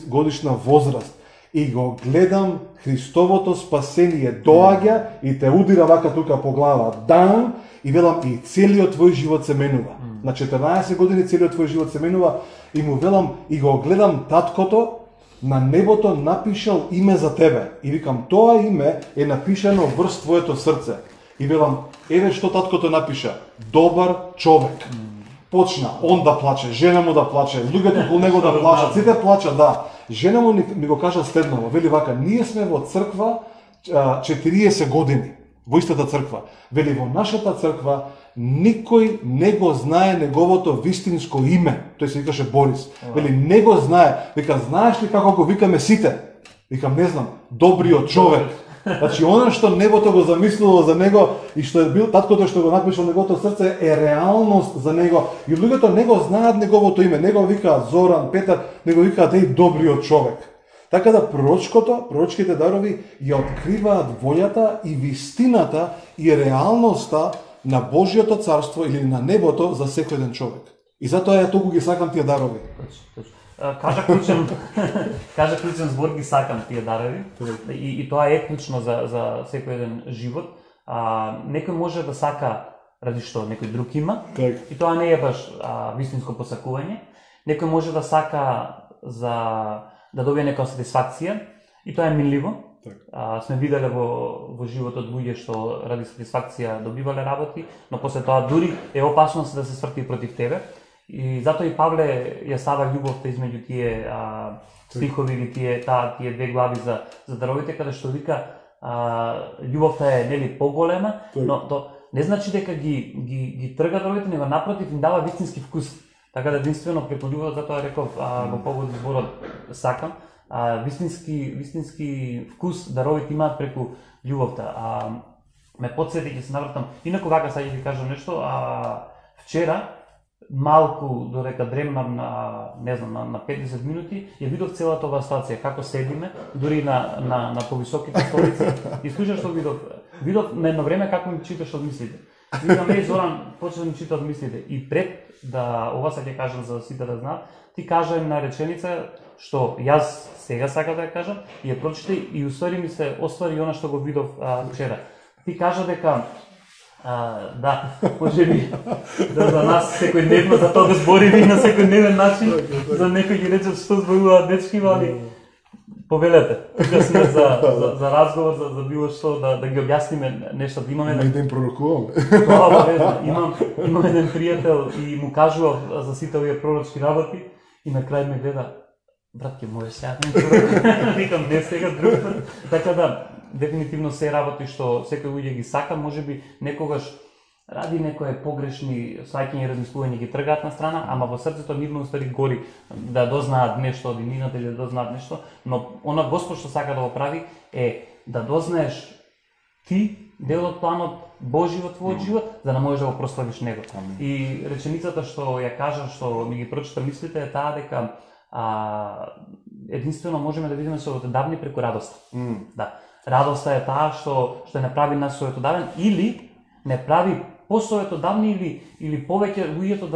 годишна возраст и го гледам Христовото спасение доаѓа и те удира вака тука по глава, дан, и велам, и целиот твој живот се менува. На 14 години целиот твој живот се менува и му велам, и го гледам таткото, на небото напишал име за тебе. И викам, тоа име е напишано врз твоето срце. И велам, еве што таткото напиша, добар човек. Почна, он да плаче, жена му да плаче, луѓето околу него да плачат, сите плачат, да. Жена му ми го кажа следново, вели вака, ние сме во црква 40 години, во истата црква. Вели, во нашата црква никој не го знае неговото вистинско име. Тој се викаше Борис. Вели, не го знае. Вика, знаеш ли како го викаме сите? Викам, не знам, добриот човек. Значи, она што небото го замислило за него и што е бил таткото што го напишал неговото срце е реалност за него. И луѓето не го знаат неговото име. Него викаат Зоран, Петар, него викаат еј добриот човек. Така да пророчките дарови ја откриваат волјата и вистината и реалноста на Божјото царство или на небото за секој еден човек. И затоа ја толку ги сакам тие дарови. Кажа клучен збор, ги сакам тие дарови. И тоа е клучно за секој еден живот. Некој може да сака ради што некој друг има, и тоа не е баш вистинско посакување. Некој може да сака за да добие некоја сатисфакција, и тоа е минливо. Сме виделе во животот луѓе што ради сатисфакција добивале работи, но после тоа дури е опасност да се сврти против тебе. И затоа и Павле ја става љубовта измеѓу тие стихови или тие две глави за даровите, каде што вика љубовта е нели поголема, но то не значи дека ги трга даровите, него напротив им дава вистински вкус. Така да единствено преку љубовта, затоа реков во повод зборот сакам, вистински вкус даровите имаат преку љубовта. Ме потсети, ќе се навратам, инаку вака сега ќе ви кажам нешто, вчера малку додека дремнам на 50 минути, ја видов целата оваа ситуација, како седиме, дури на повисоките столици, и слушаш што видов на едно време како ми читаш од мислите. Викам, Зоран, почна да ми чита од мислите. И пред да ова се ќе кажам за сите да знаат, ти кажа една реченица што јас сега сакам да ја кажам, и ја прочита и уствари ми се оствари она што го видов вчера. Ти кажа дека да, може би за нас секојдневно за тоа збориме на секојдневен начин, за некој ги рече што зборуваат дечки, али повелете. Тука сме за разговор, за било што да ги објасниме нешто, да имаме да им пророкуваме. Тоа имам еден пријател и му кажував за сите овие пророчки работи и на крај ме гледа, братке, можеш сега да ми викам не сега друг пат. Така да дефинитивно се работи што секој луѓе ги сака, можеби некогаш ради некои погрешни сваќања и размислувања ги тргаат на страна, ама во срцето нивно уствари гори да дознаат нешто од имината или да дознаат нешто, но она Господ што сака да го прави е да дознаеш ти дел од планот Божи во твојот живот, за да можеш да го прославиш него. И реченицата што ја кажам, што ми ги прочита мислите, е таа дека единствено можеме да видиме советодавни преку радоста. Да. Радоста е таа што не прави нас советодавен или не прави посоветодавни или повеќе луѓето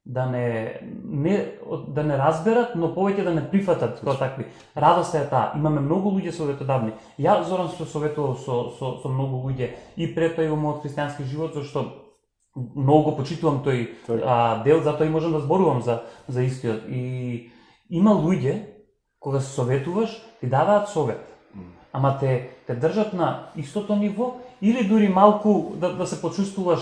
да не разберат, но повеќе да не прифатат тоа такви. Радоста е таа. Имаме многу луѓе советодавни. Ја Зоран се советувал со многу луѓе и пред тоа и во мојот христијански живот, зашто многу почитувам тој дел, затоа и можам да зборувам за истиот. И има луѓе кога се советуваш, ти даваат совет, ама те држат на истото ниво или дури малку да се почувствуваш,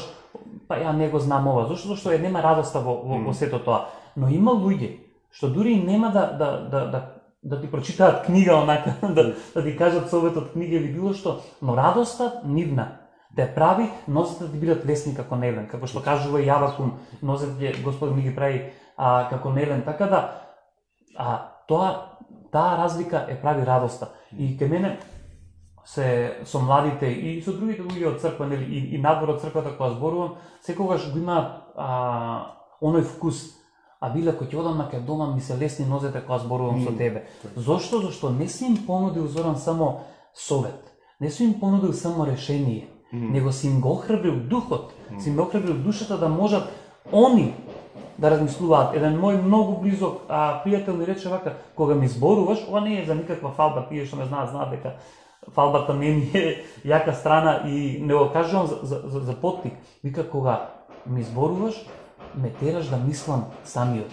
па ја не го знам ова, зашто нема радоста во сето тоа. Но има луѓе што дури нема да ти прочитаат книга онака, да ти кажат совет од книга или било што, но радоста нивна те прави нозете да ти бидат лесни како невен, како што кажува Јавакум, нозете Господ ми ги прави како невен, така да таа разлика е прави радоста. И кај мене со младите и со другите луѓе од црква, нели, и надвор од црквата кога зборувам, секогаш го имаат оној вкус. Биле, кој ќе одам на кај дома, ми се лесни нозете кога зборувам со тебе. Зошто? Зашто не си им понудил, Зоран, само совет. Не си им понудил само решение, него си им го охрабрил духот, си им го охрабрил душата да можат они да размислуваат. Еден мој многу близок пријател ми рече вака, кога ми зборуваш, ова не е за никаква фалба, тие што ме знаат дека фалбата не ми е јака страна и не го кажувам за поттик. Вика, кога ми зборуваш, ме тераш да мислам самиот.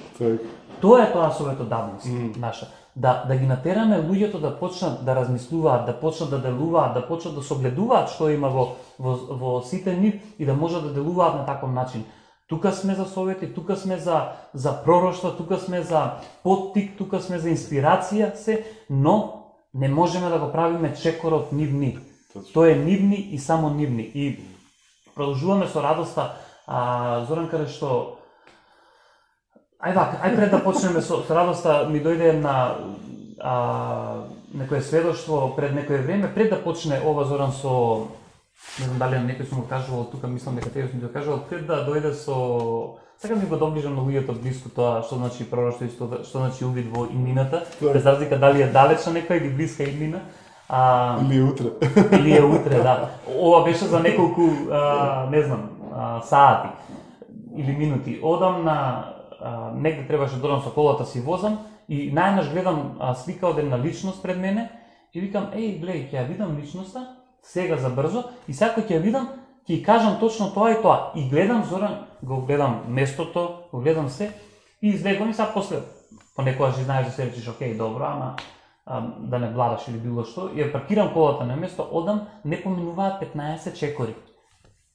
Тоа е тоа советодавност наша. Да ги натераме луѓето да почнат да размислуваат, да почнат да делуваат, да почнат да согледуваат што има во сите нив и да можат да делуваат на таков начин. Тука сме за совети, тука сме за пророштва, тука сме за поттик, тука сме за инспирација но не можеме да го правиме чекорот нивни. Тоа е нивни и само нивни. И продолжуваме со радоста. Зоран, каде што ај пред да почнеме со радоста, ми дојде на некое сведоштво пред некое време, пред да почне ова, Зоран, со не знам дали некој сум го кажувал тука, мислам дека тебе сум го кажувал пред да дојде со сакам да го доближам на луѓето блиску тоа што значи пророштво и што значи увид во иднината, без разлика дали е далечна некоја или блиска иднина. Или е утре. Или е утре, да. Ова беше за неколку, не знам, сати или минути. Одам на негде требаше да одам со колата си возам и најнаш гледам слика од една личност пред мене и викам, гледај, ќе ја видам личноста, сега забрзо, и сега ќе ја видам, ќе ја кажам точно тоа и тоа. И гледам Зоран, го гледам местото, го гледам се, и излегувам и сега после, понекогаш знаеш да се речиш, окей, добро, ама да не владаш или било што, ја паркирам колата на место, одам, не поминуваат 15 чекори.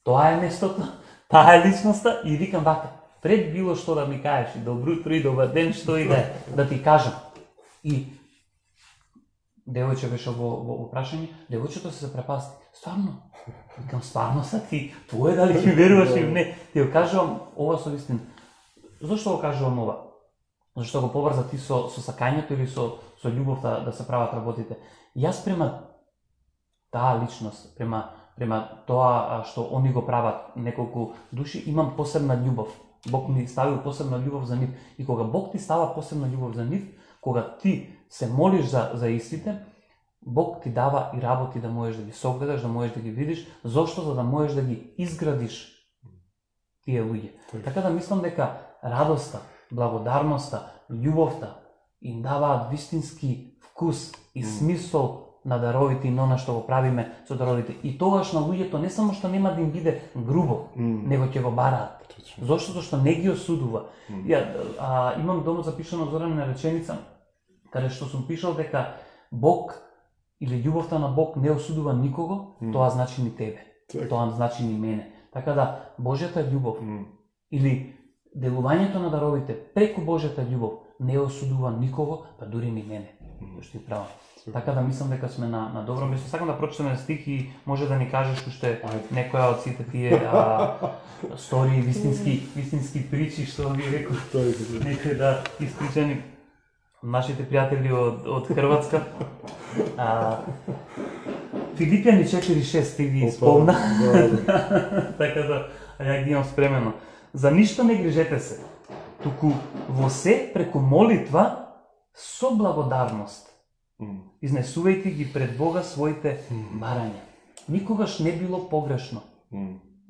Тоа е местото, таа е личноста и викам вака, пред било што да ми кажеш, и добро утро и добар ден, што и да ти кажам. И девојче беше во прашање, девојчето се препасти. Стварно? Викам, стварно са ти, твое дали ќе веруваш или не? Ти го кажувам ова со вистина. Зошто го кажувам ова? Зашто го поврза ти со сакањето или со љубовта да се прават работите. Јас према таа личност, према тоа што они го прават неколку души, имам посебна љубов. Бог ми ставил посебна љубов за нив. И кога Бог ти става посебна љубов за нив, кога ти се молиш за истите, Бог ти дава и работи да можеш да ги согледаш, да можеш да ги видиш, зошто? За да можеш да ги изградиш тие луѓе. Така да мислам дека радоста, благодарноста, љубовта им даваат вистински вкус и смисол на даровите и на она што го правиме со даровите. И тогаш на луѓето не само што нема да им биде грубо, него ќе го бараат. Зошто? Што не ги осудува. Имам дома запишано Зорана реченица, каде што сум пишал дека Бог или љубовта на Бог не осудува никого, тоа значи ни тебе. Тоа значи ни мене. Така да, Божјата љубов или делувањето на даровите преку Божјата љубов не осудува никого, па дури ни мене. Што ти права. Така да мислам дека сме на добро место. Сакам да прочитаме стих и може да ни кажеш уште некоја од сите тие стории, вистински причи што ви реков. Некој да исклучени нашите пријатели од Хрватска. Филипјани 4:6 ти ги спомна. Така да ја ги имам спремено. За ништо не грижете се, туку во се преку молитва со благодарност. Изнесувајте ги пред Бога своите барања. Никогаш не било погрешно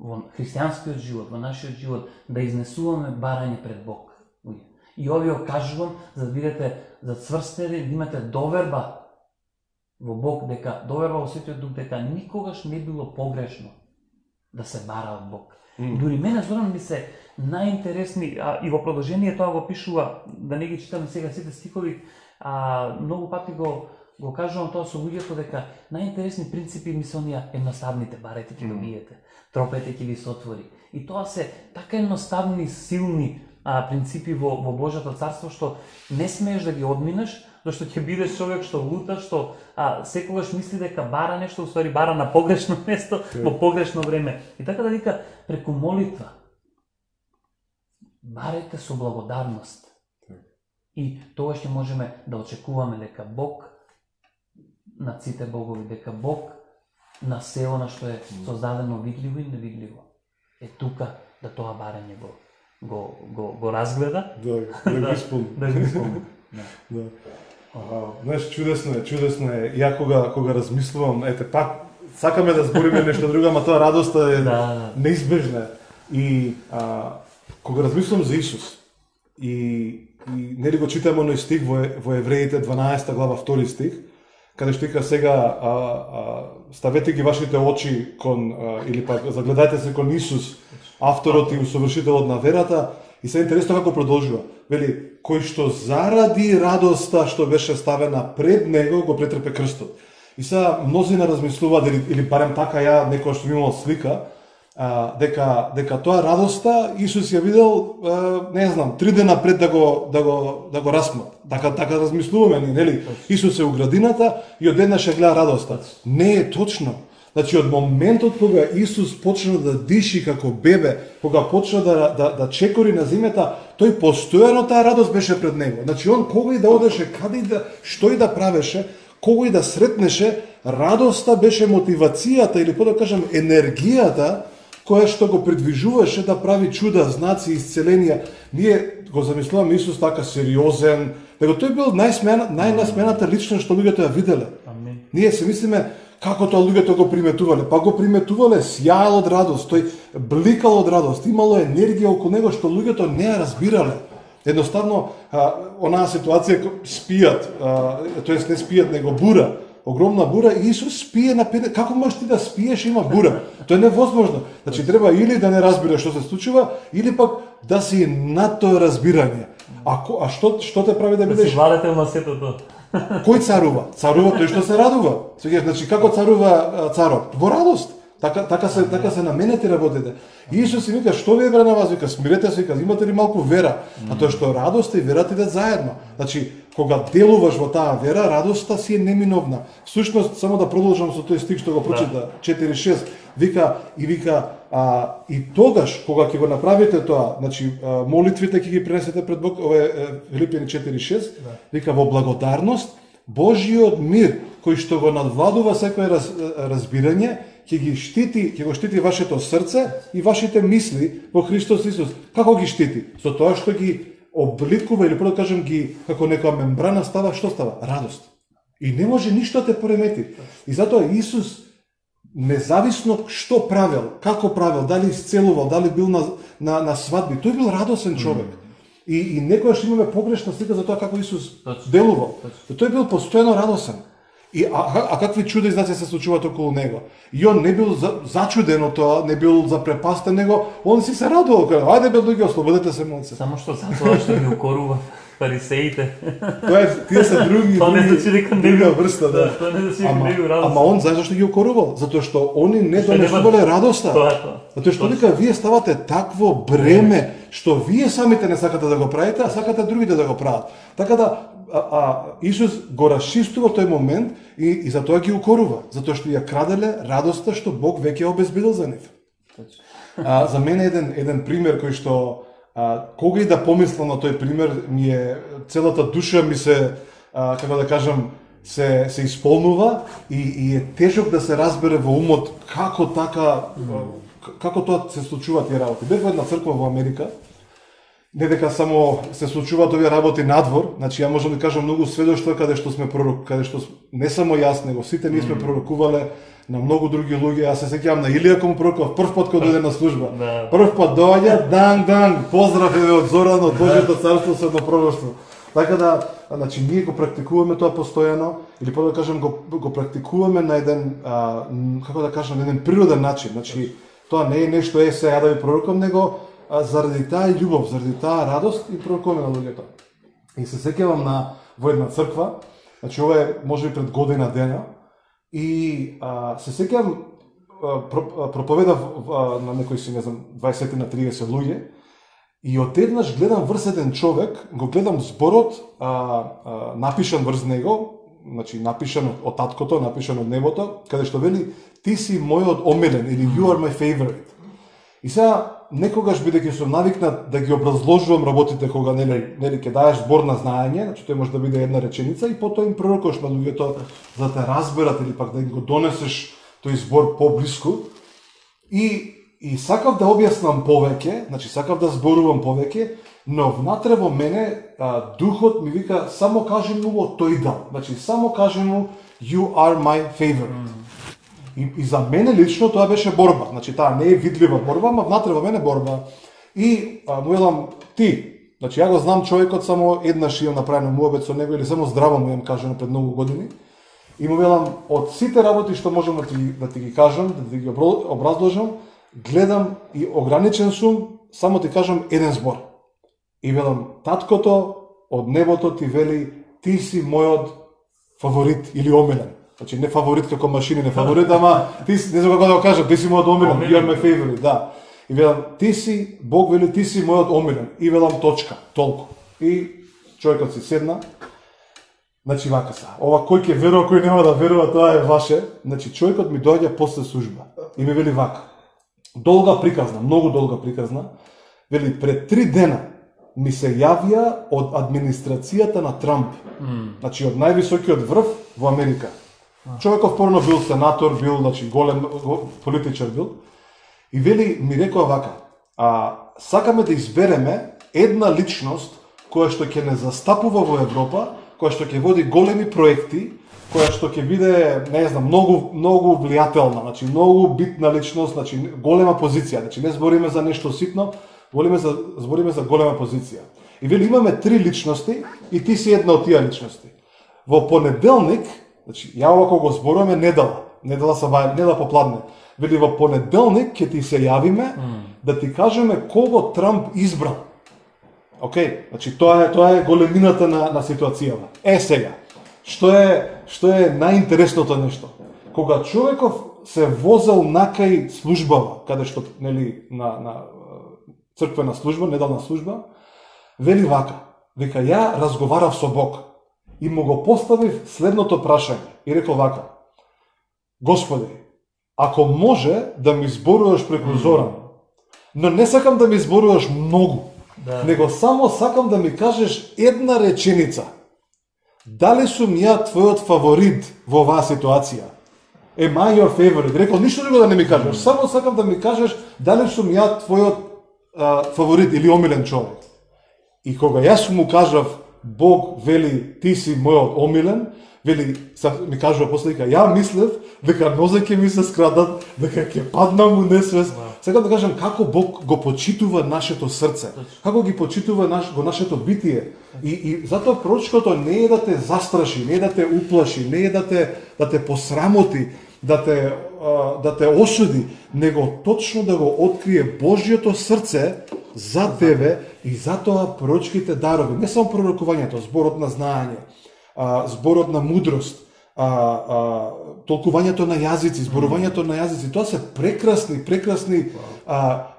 во христијанскиот живот, во нашиот живот, да изнесуваме барање пред Бог. И овие кажувам за да бидете зацврстени, да имате доверба во Бог, дека доверба во Светиот Дух, дека никогаш не било погрешно да се бара од Бог. Дури мене Зоран ми се најинтересни, и во продолжение тоа го пишува, да не ги читаме сега сите стихови, многу пати го кажувам тоа со луѓето, дека најинтересни принципи ми се оние едноставните, барете ќе добиете, тропете ќе ви се отвори. И тоа се така едноставни, силни принципи во Божјото царство, што не смееш да ги одминеш, зашто ќе бидеш човек што лута, што секогаш мисли дека бара нешто, уствари бара на погрешно место, во погрешно време. И така да вика, преку молитва, барајте со благодарност. И тогаш ќе можеме да очекуваме дека Бог над сите богови, дека Бог на се она што е создадено видливо и невидливо е тука да тоа барање го разгледа. Да го исполни. Знаеш, чудесно е. Ја кога размислувам, пак сакаме да збориме нешто друго, ама тоа радоста е неизбежна. И кога размислувам за Исус и нели го читаме оној стих во Евреите 12 глава 2 стих, каде што вика сега ставете ги вашите очи кон или пак загледајте се кон Исус, авторот и усовршителот на верата, и се интересно како продолжува. Вели, кој што заради радоста што беше ставена пред него го претрпе крстот. И сега мнозина размислуваат или барем така ја некоја што имал слика, дека тоа радоста Исус ја видел, не знам, 3 дена пред да го распнат. Така размислуваме, нели? Исус е у градината и одеднаш ја гледа радоста. Не е точно. Значи, од моментот кога Исус почна да диши како бебе, кога почна да чекори на земјата, тој постојано таа радост беше пред него. Значи, он кога и да одеше, каде и да, што и да правеше, кого и да сретнеше, радоста беше мотивацијата или по да кажам енергијата која што го придвижуваше да прави чуда, знаци, исцеленија. Ние го замислуваме Исус така сериозен, него тој бил најнасмената личност што луѓето ја виделе. Амин. Ние се мислиме како тоа луѓето го приметувале, па го приметувале сјаел од радост, тој бликал од радост, имало енергија околу него што луѓето не ја разбирале. Едноставно, онаа ситуација спијат, тоест не спијат, него бура, огромна бура, и Исус спие на 50. Како можеш ти да спиеш, има бура? Тоа е невозможно. Значи треба или да не разбираш што се случува, или пак да си над тоа разбирање. А што те прави да бидеш? Да си владетел на сето тоа. Кој царува? Царува тој што се радува. Значи како царува царот? Во радост. Така се наменети работите. И Исус си вика, што ви е бре на вас? Вика, смирете се, вика, имате ли малку вера? А тоа што радоста и верата идат заедно. Значи, кога делуваш во таа вера, радоста си е неминовна. Всушност, само да продолжам со тој стих што го прочита, 4:6, вика, и тогаш, кога ќе го направите тоа, значи, молитвите ќе ги пренесете пред Бог, ова е Филипјани 4:6, вика, во благодарност, Божиот мир, кој што го надвладува секое разбирање, ќе го штити вашето срце и вашите мисли во Христос Исус. Како ги штити? Со тоа што ги обликува, или да кажем ги, како некоја мембрана става, што става? Радост. И не може ништо да те поремети. И затоа Исус, независно што правил, како правил, дали исцелувал, дали бил на свадби, тој бил радосен човек. И некојаш имаме погрешна слика за тоа како Исус делувал. Тој бил постојано радосен. А какви чуда и знаци се случуваат околу него. И он не бил зачуден од тоа, не бил запрепастен, него он си се радувал. Ајде бе луѓе, ослободете се моци. Само што затоа што ги укорува фарисеите. Тоа тие се други. Тоа не значи дека не бил врста, да. Тоа не значи дека не бил радост. Ама он знаеш зашто ги укорувал? Затоа што они не донесувале радоста. Тоа е тоа. Затоа што дека вие ставате такво бреме што вие самите не сакате да го правите, а сакате другите да го прават. Така да Исус го расчистува тој момент и затоа ги укорува, затоа што ја краделе радоста што Бог веќе обезбедил за нив. За мене еден пример кој што кога и да помислам на тој пример, целата душа ми се, како да кажам, се исполнува и е тежок да се разбере во умот како тоа се случуваат тие работи. Бев во една црква во Америка. Не дека само се случуваат овие работи надвор, значи ја можам да кажам многу сведоштва каде што не само јас, него сите ние сме пророкувале на многу други луѓе. Јас се сеќавам на Илија кому пророкував прв пат кога дојде на служба. Прв пат доаѓа, дан, поздрав еве од Зоран, од Божјото царство со едно пророштво. Така да, значи ние го практикуваме тоа постојано, или по да кажам го практикуваме на еден како да кажам, на еден природен начин. Значи тоа не е нешто сега да ви пророкувам, него заради таа љубов, заради таа радост и пророкуваме на луѓето. И се сеќавам во една црква, значи ова е можеби пред година дена, и се сеќавам проповедав на некои си, не знам, 20 на 30 луѓе, и одеднаш гледам врз еден човек, го гледам зборот, напишан врз него, значи напишан од таткото, напишан од небото, каде што вели, ти си мојот омилен, или you are my favorite. И сега, некогаш бидејќи сум навикнат да ги образложувам работите кога нели ќе даеш збор на знаење, значи тој може да биде една реченица и потоа им пророкуваш на луѓето за да те разберат или пак да им го донесеш тој збор поблиску. И сакав да објаснам повеќе, значи сакав да зборувам повеќе, но внатре во мене духот ми вика само кажи му во тој дел. Значи само кажи му you are my favorite. И за мене лично тоа беше борба. Значи таа не е видлива борба, ама внатре во мене борба. И му велам ти, значи ја го знам човекот, само еднаш имам направено муабет со него или само здраво му имам кажано пред многу години. И му велам од сите работи што можам да ти ги кажам, да ти ги образложам, гледам и ограничен сум, само ти кажам еден збор. И велам таткото од небото ти вели ти си мојот фаворит или омилен. Значи не фаворит како машини, не фаворит, ама ти не знам како да го кажам, ти си мојот омилен, you are my favorite, да. И велам ти си, Бог вели ти си мојот омилен. И велам точка, толку. И човекот си седна. Значи вака са. Ова кој ќе верува, кој нема да верува, тоа е ваше. Значи човекот ми доаѓа после служба и ми вели вака. Долга приказна, многу долга приказна. Вели пред 3 дена ми се јавија од администрацијата на Трамп. Значи од највисокиот врв во Америка. Човеков порано бил сенатор, бил, значи, голем политичар бил. И вели, ми рекоа вака, сакаме да избереме една личност која што ќе не застапува во Европа, која што ќе води големи проекти, која што ќе биде, не знам, многу влијателна, значи многу битна личност, значи голема позиција, значи не збориме за нешто ситно, збориме за голема позиција. И вели имаме 3 личности и ти си една од тие личности. Во понеделник, значи ја ова кога го зборуваме недела попладне. Вели во понеделник ќе ти се јавиме да ти кажеме кого Трамп избрал. Океј, значи тоа е големината на ситуацијата. Сега, што е најинтересното нешто? Кога човеков се возел накај службава, каде што, нели, на црквена служба, неделна служба, вели вака, вика, ја разговарав со Бог и му го поставив следното прашање. И рекол вака, Господи, ако може да ми зборуваш преку Зоран, но не сакам да ми зборуваш многу, него само сакам да ми кажеш една реченица. Дали сум ја твојот фаворит во оваа ситуација? Am I your favorite? Рекол, ништо друго да не ми кажеш, само сакам да ми кажеш дали сум ја твојот фаворит или омилен човек. И кога јас му кажав, Бог вели, ти си мојот омилен, вели, ми кажува после, ја мислев дека нозе ќе ми се скрадат, дека ќе паднам у несвест. Сакам да кажам како Бог го почитува нашето срце, како ги почитува нашето битие. И затоа пророчкото не е да те застраши, не е да те уплаши, не е да те посрамоти, да те осуди, него точно да го открие Божјото срце за тебе и затоа пророчките дарови, не само пророкувањето, зборот на знаење, зборот на мудрост, толкувањето на јазици, зборувањето на јазици, тоа се прекрасни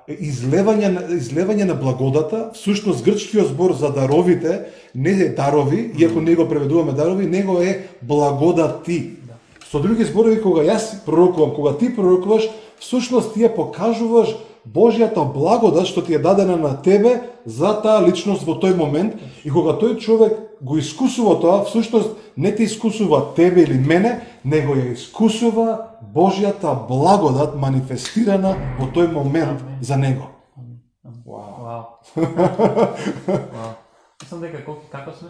излевање на благодата. Всушност грчкиот збор за даровите не е дарови, иако не го преведуваме дарови, него е благодати. Со други зборови, кога јас пророкувам, кога ти пророкуваш, всушност ти ја покажуваш Божјата благодат што ти е дадена на тебе за таа личност во тој момент, и кога тој човек го искусува тоа, всушност не те искусува тебе или мене, него ја искусува Божјата благодат манифестирана во тој момент за него. Вау. Мислам дека како сме?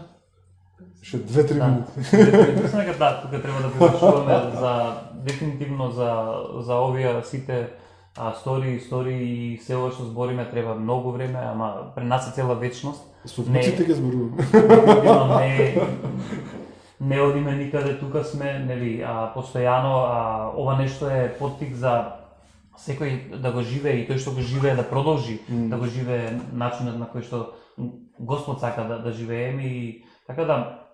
Ше 2-3 минути. Мислам дека тука треба да површуваме дефинитивно за овие сите истории и се ова што збориме треба многу време, ама при нас е цела вечност. Со внуците ги зборуваме. Не одиме никаде, тука сме, нели, постојано, ова нешто е поттик за секој да го живее и тој што го живее да продолжи, да го живее начинот на кој што Господ сака да живееме. И така да,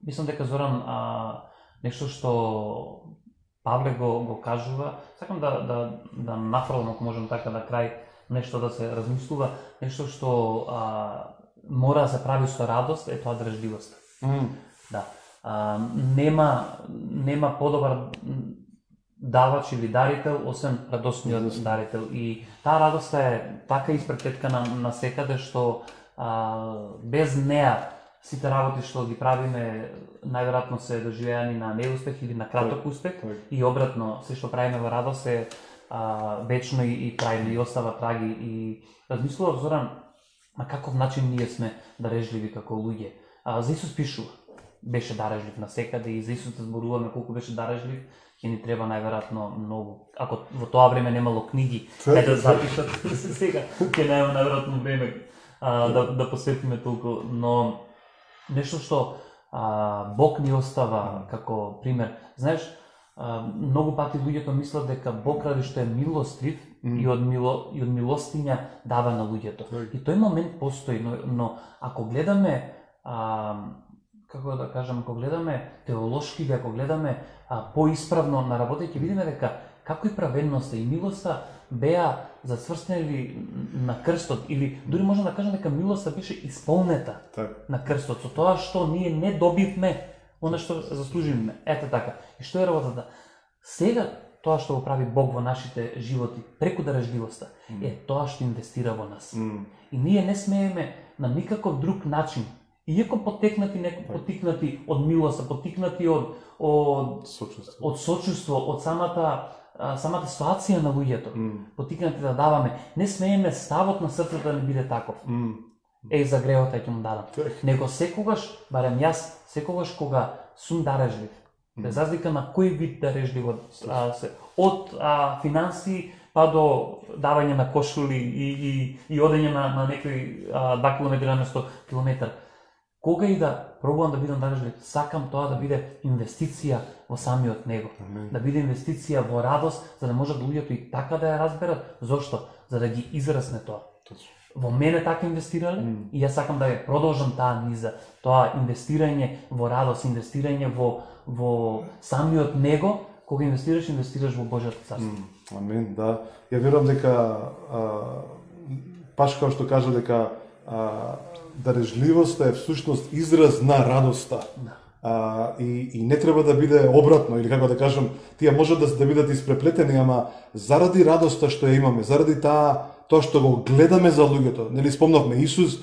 мислам дека Зоран нешто што Павле го кажува, сакам да нафрлам, ако можем така на крај, нешто да се размислува, нешто што мора да се прави со радост, е тоа држливост. Да. Нема подобар давач или дарител, освен радосниот дарител. И таа радост е така испреплеткана на секаде, што без неа сите работи што ги правиме најверојатно се доживеани на неуспех или на краток успех, и обратно, се што правиме во радост е вечно и трајно и остава траги. И размислував, Зоран, на каков начин ние сме дарежливи како луѓе. За Исус пишува, беше дарежлив насекаде, и за Исус да зборуваме колку беше дарежлив, ќе ни треба најверојатно многу. Ако во тоа време немало книги да запишат, сега ќе нема најверојатно време да посветиме толку, но нешто што Бог ни остава како пример. Знаеш, многу пати луѓето мислат дека Бог ради што е милостив и од милостиња дава на луѓето. И тој момент постои, но ако гледаме како да кажам, ако гледаме теолошки, ако гледаме поисправно на работа, ќе видиме дека како и праведноста и милоста беа зацврстени на крстот, или дури можем да кажем дека милоста беше исполнета на крстот, со тоа што ние не добивме она што заслуживме. Ете така. И што е работата? Сега тоа што го прави Бог во нашите животи преку дарежливоста е тоа што инвестира во нас. И ние не смееме на никаков друг начин. Иако потикнати од милост, потикнати од сочувство, од самата ситуација на луѓето, потикнати да даваме, не смееме ставот на срцето да не биде таков. За гревот ќе му дадам. Него секогаш, барем јас, секогаш кога сум дарежлив, без разлика на кој вид дарежливост, од финанси па до давање на кошули и одење на некој 2 км наместо километар. Кога и да пробувам да бидам дарежлив, сакам тоа да биде инвестиција во самиот него. Да биде инвестиција во радост, за да можат луѓето и така да ја разберат. Зошто? За да ги израсне тоа. Во мене така инвестирале и јас сакам да ја продолжам таа низа. Тоа инвестирање во радост, инвестирање во самиот него. Кога инвестираш во Божјото царство. Амин, да. Ја верувам дека баш како што кажа дека дарежливоста е всушност израз на радоста. И не треба да биде обратно, или како да кажам, тие можат да бидат испреплетени, ама заради радоста што ја имаме, заради тоа што го гледаме за луѓето. Нели спомнавме Исус,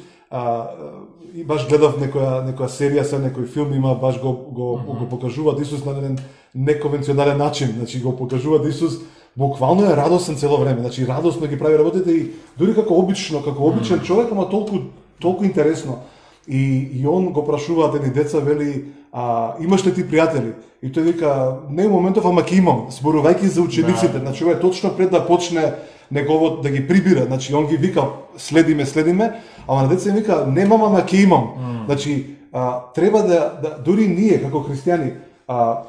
и баш гледав некоја серија, некој филм има, баш го покажуваат Исус на еден неконвенционален начин, значи го покажуваат Исус буквално е радосен цело време, значи радосно ги прави работите и дури како обичен човек, ама толку интересно. И он го прашуваат едни деца, вели, имаш ли ти пријатели? И тој вика, не е моментов, ама ќе имам, зборувајќи за учениците, значи ова е точно пред да почне негово да ги прибира, значи он ги вика следиме, ама на деца им вика немам, ама ќе имам. Значи треба да дури ние како христијани,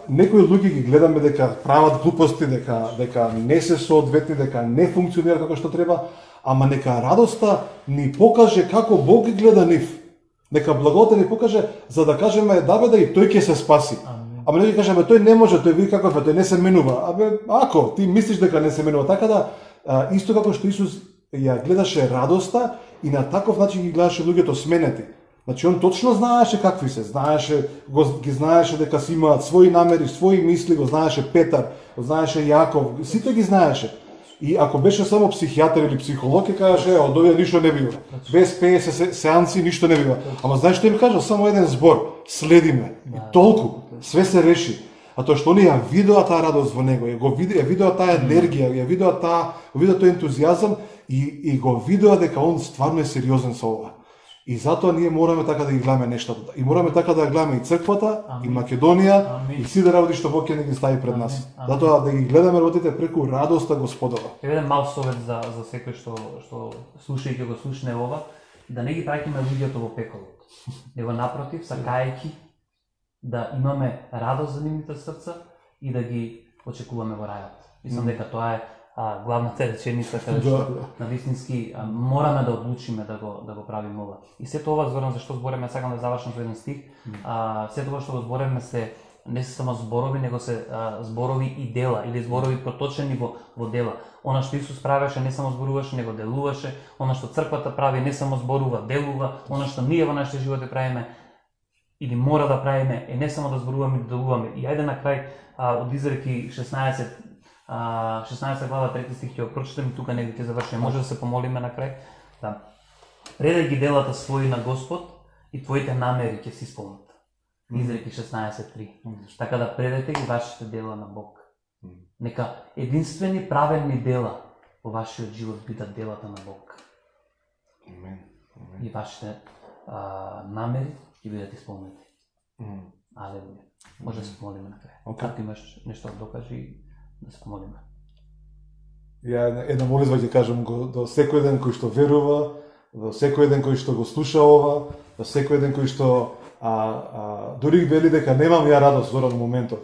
некои луѓе ги гледаме дека прават глупости, дека не се соодветни, дека не функционира како што треба, ама нека радоста ни покаже како Бог ги гледа нив. Нека благодата ни покаже за да кажеме да и тој ќе се спаси. Ама не ги кажеме тој не може, тој ви каков е, тој не се менува. Ако ти мислиш дека не се менува, така да исто како што Исус ја гледаше радоста и на таков начин ги гледаше луѓето сменети. Значи он точно знаеше какви се, ги знаеше дека си имаат своји намери, своји мисли, го знаеше Петар, го знаеше Јаков, сите ги знаеше. И ако беше само психијатар или психолог, ќе кажеше, од овие ништо не бива. Без 50 сеанси ништо не бива. Ама знаеш што им кажа? Само еден збор, следиме. И толку, све се реши. А тоа што они ја видоа таа радост во него, ја видоа таа енергија, ја видоа тој ентузијазам и го видоа дека он стварно е сериозен со ова. И затоа ние мораме така да ги гледаме нештата. И мораме така да гледаме и црквата, и Македонија, и сите работи што Бог ќе ни ги стави пред нас. Затоа да ги гледаме работите преку радоста Господова. Еден мал совет за секој што слушајќи го слушне ова, да не ги праќаме луѓето во пеколот. Него напротив, сакајќи да имаме радост за нивните срца и да ги очекуваме во рајот. Мислам дека тоа е главната реченица каде што на вистински мораме да одлучиме да го правиме ова. И сето ова зборам зашто збореме, сакам да завршам со еден стих. Сето ова што го збореме не се само зборови, него се зборови и дела или зборови проточени во дела. Она што Исус правеше не само зборуваше, него делуваше. Она што црквата прави не само зборува, делува. Она што ние во нашите животи правиме или мора да правиме е не само да зборуваме, да делуваме. И ајде на крај од Изреки 16 глава 3 стих ќе го прочитам и тука негде ќе завршиме. Може да се помолиме на крај. Да. Предај ги делата своји на Господ и твоите намери ќе се исполнат. Изреки 16:3. Така да предајте ги вашите дела на Бог. Нека единствени праведни дела во вашиот живот бидат делата на Бог. И вашите намери ќе бидат исполнети. Алелуја. Може да се помолиме на крај. Ако имаш нешто да докажи, да се помолиме. Ја една молитва ќе кажам до секој ден кој што верува, до секој ден кој што го слуша ова, до секој ден кој што дури вели дека немам ја радост во моментов.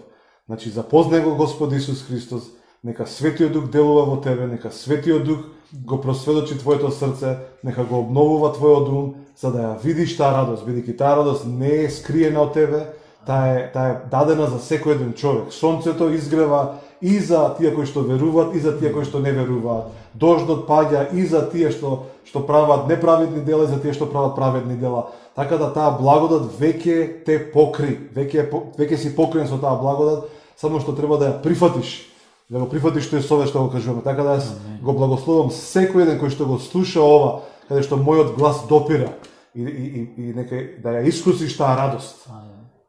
Значи запознај го Господ Исус Христос, нека Светиот Дух делува во тебе, нека Светиот Дух го просведочи твоето срце, нека го обновува твојот ум, за да ја видиш таа радост, бидејќи таа радост не е скриена од тебе, таа е дадена за секој еден човек. Сонцето изгрева и за тие кои што веруваат, и за тие кои што не веруваат. Дождот паѓа и за тие што прават неправедни дела, и за тие што прават праведни дела. Така да таа благодат веќе те покри, веќе си покрен со таа благодат, само што треба да ја прифатиш. Да го прифатиш тој совет што го кажуваме. Така да јас го благословам секој еден кој што го слуша ова, каде што мојот глас допира. и нека да ја искусиш таа радост.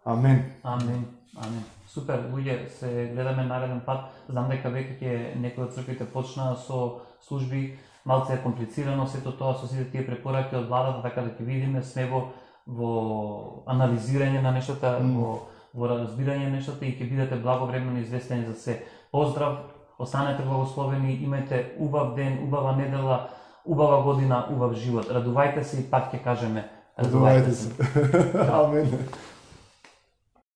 Амен. Амен. Амен. Супер, луѓе, се гледаме нареден пат. Знам дека веќе ќе некои од црквите почнаа со служби, малце е комплицирано сето тоа со сите тие препораки од владата, така да ќе видиме, сме во анализирање на нештата, во разбирање на нештата и ќе бидете благовремено известени за се. Поздрав, останете благословени, имајте убав ден, убава недела, убава година, убав живот. Радувајте се и пак ќе кажеме, Радувајте се. Амен.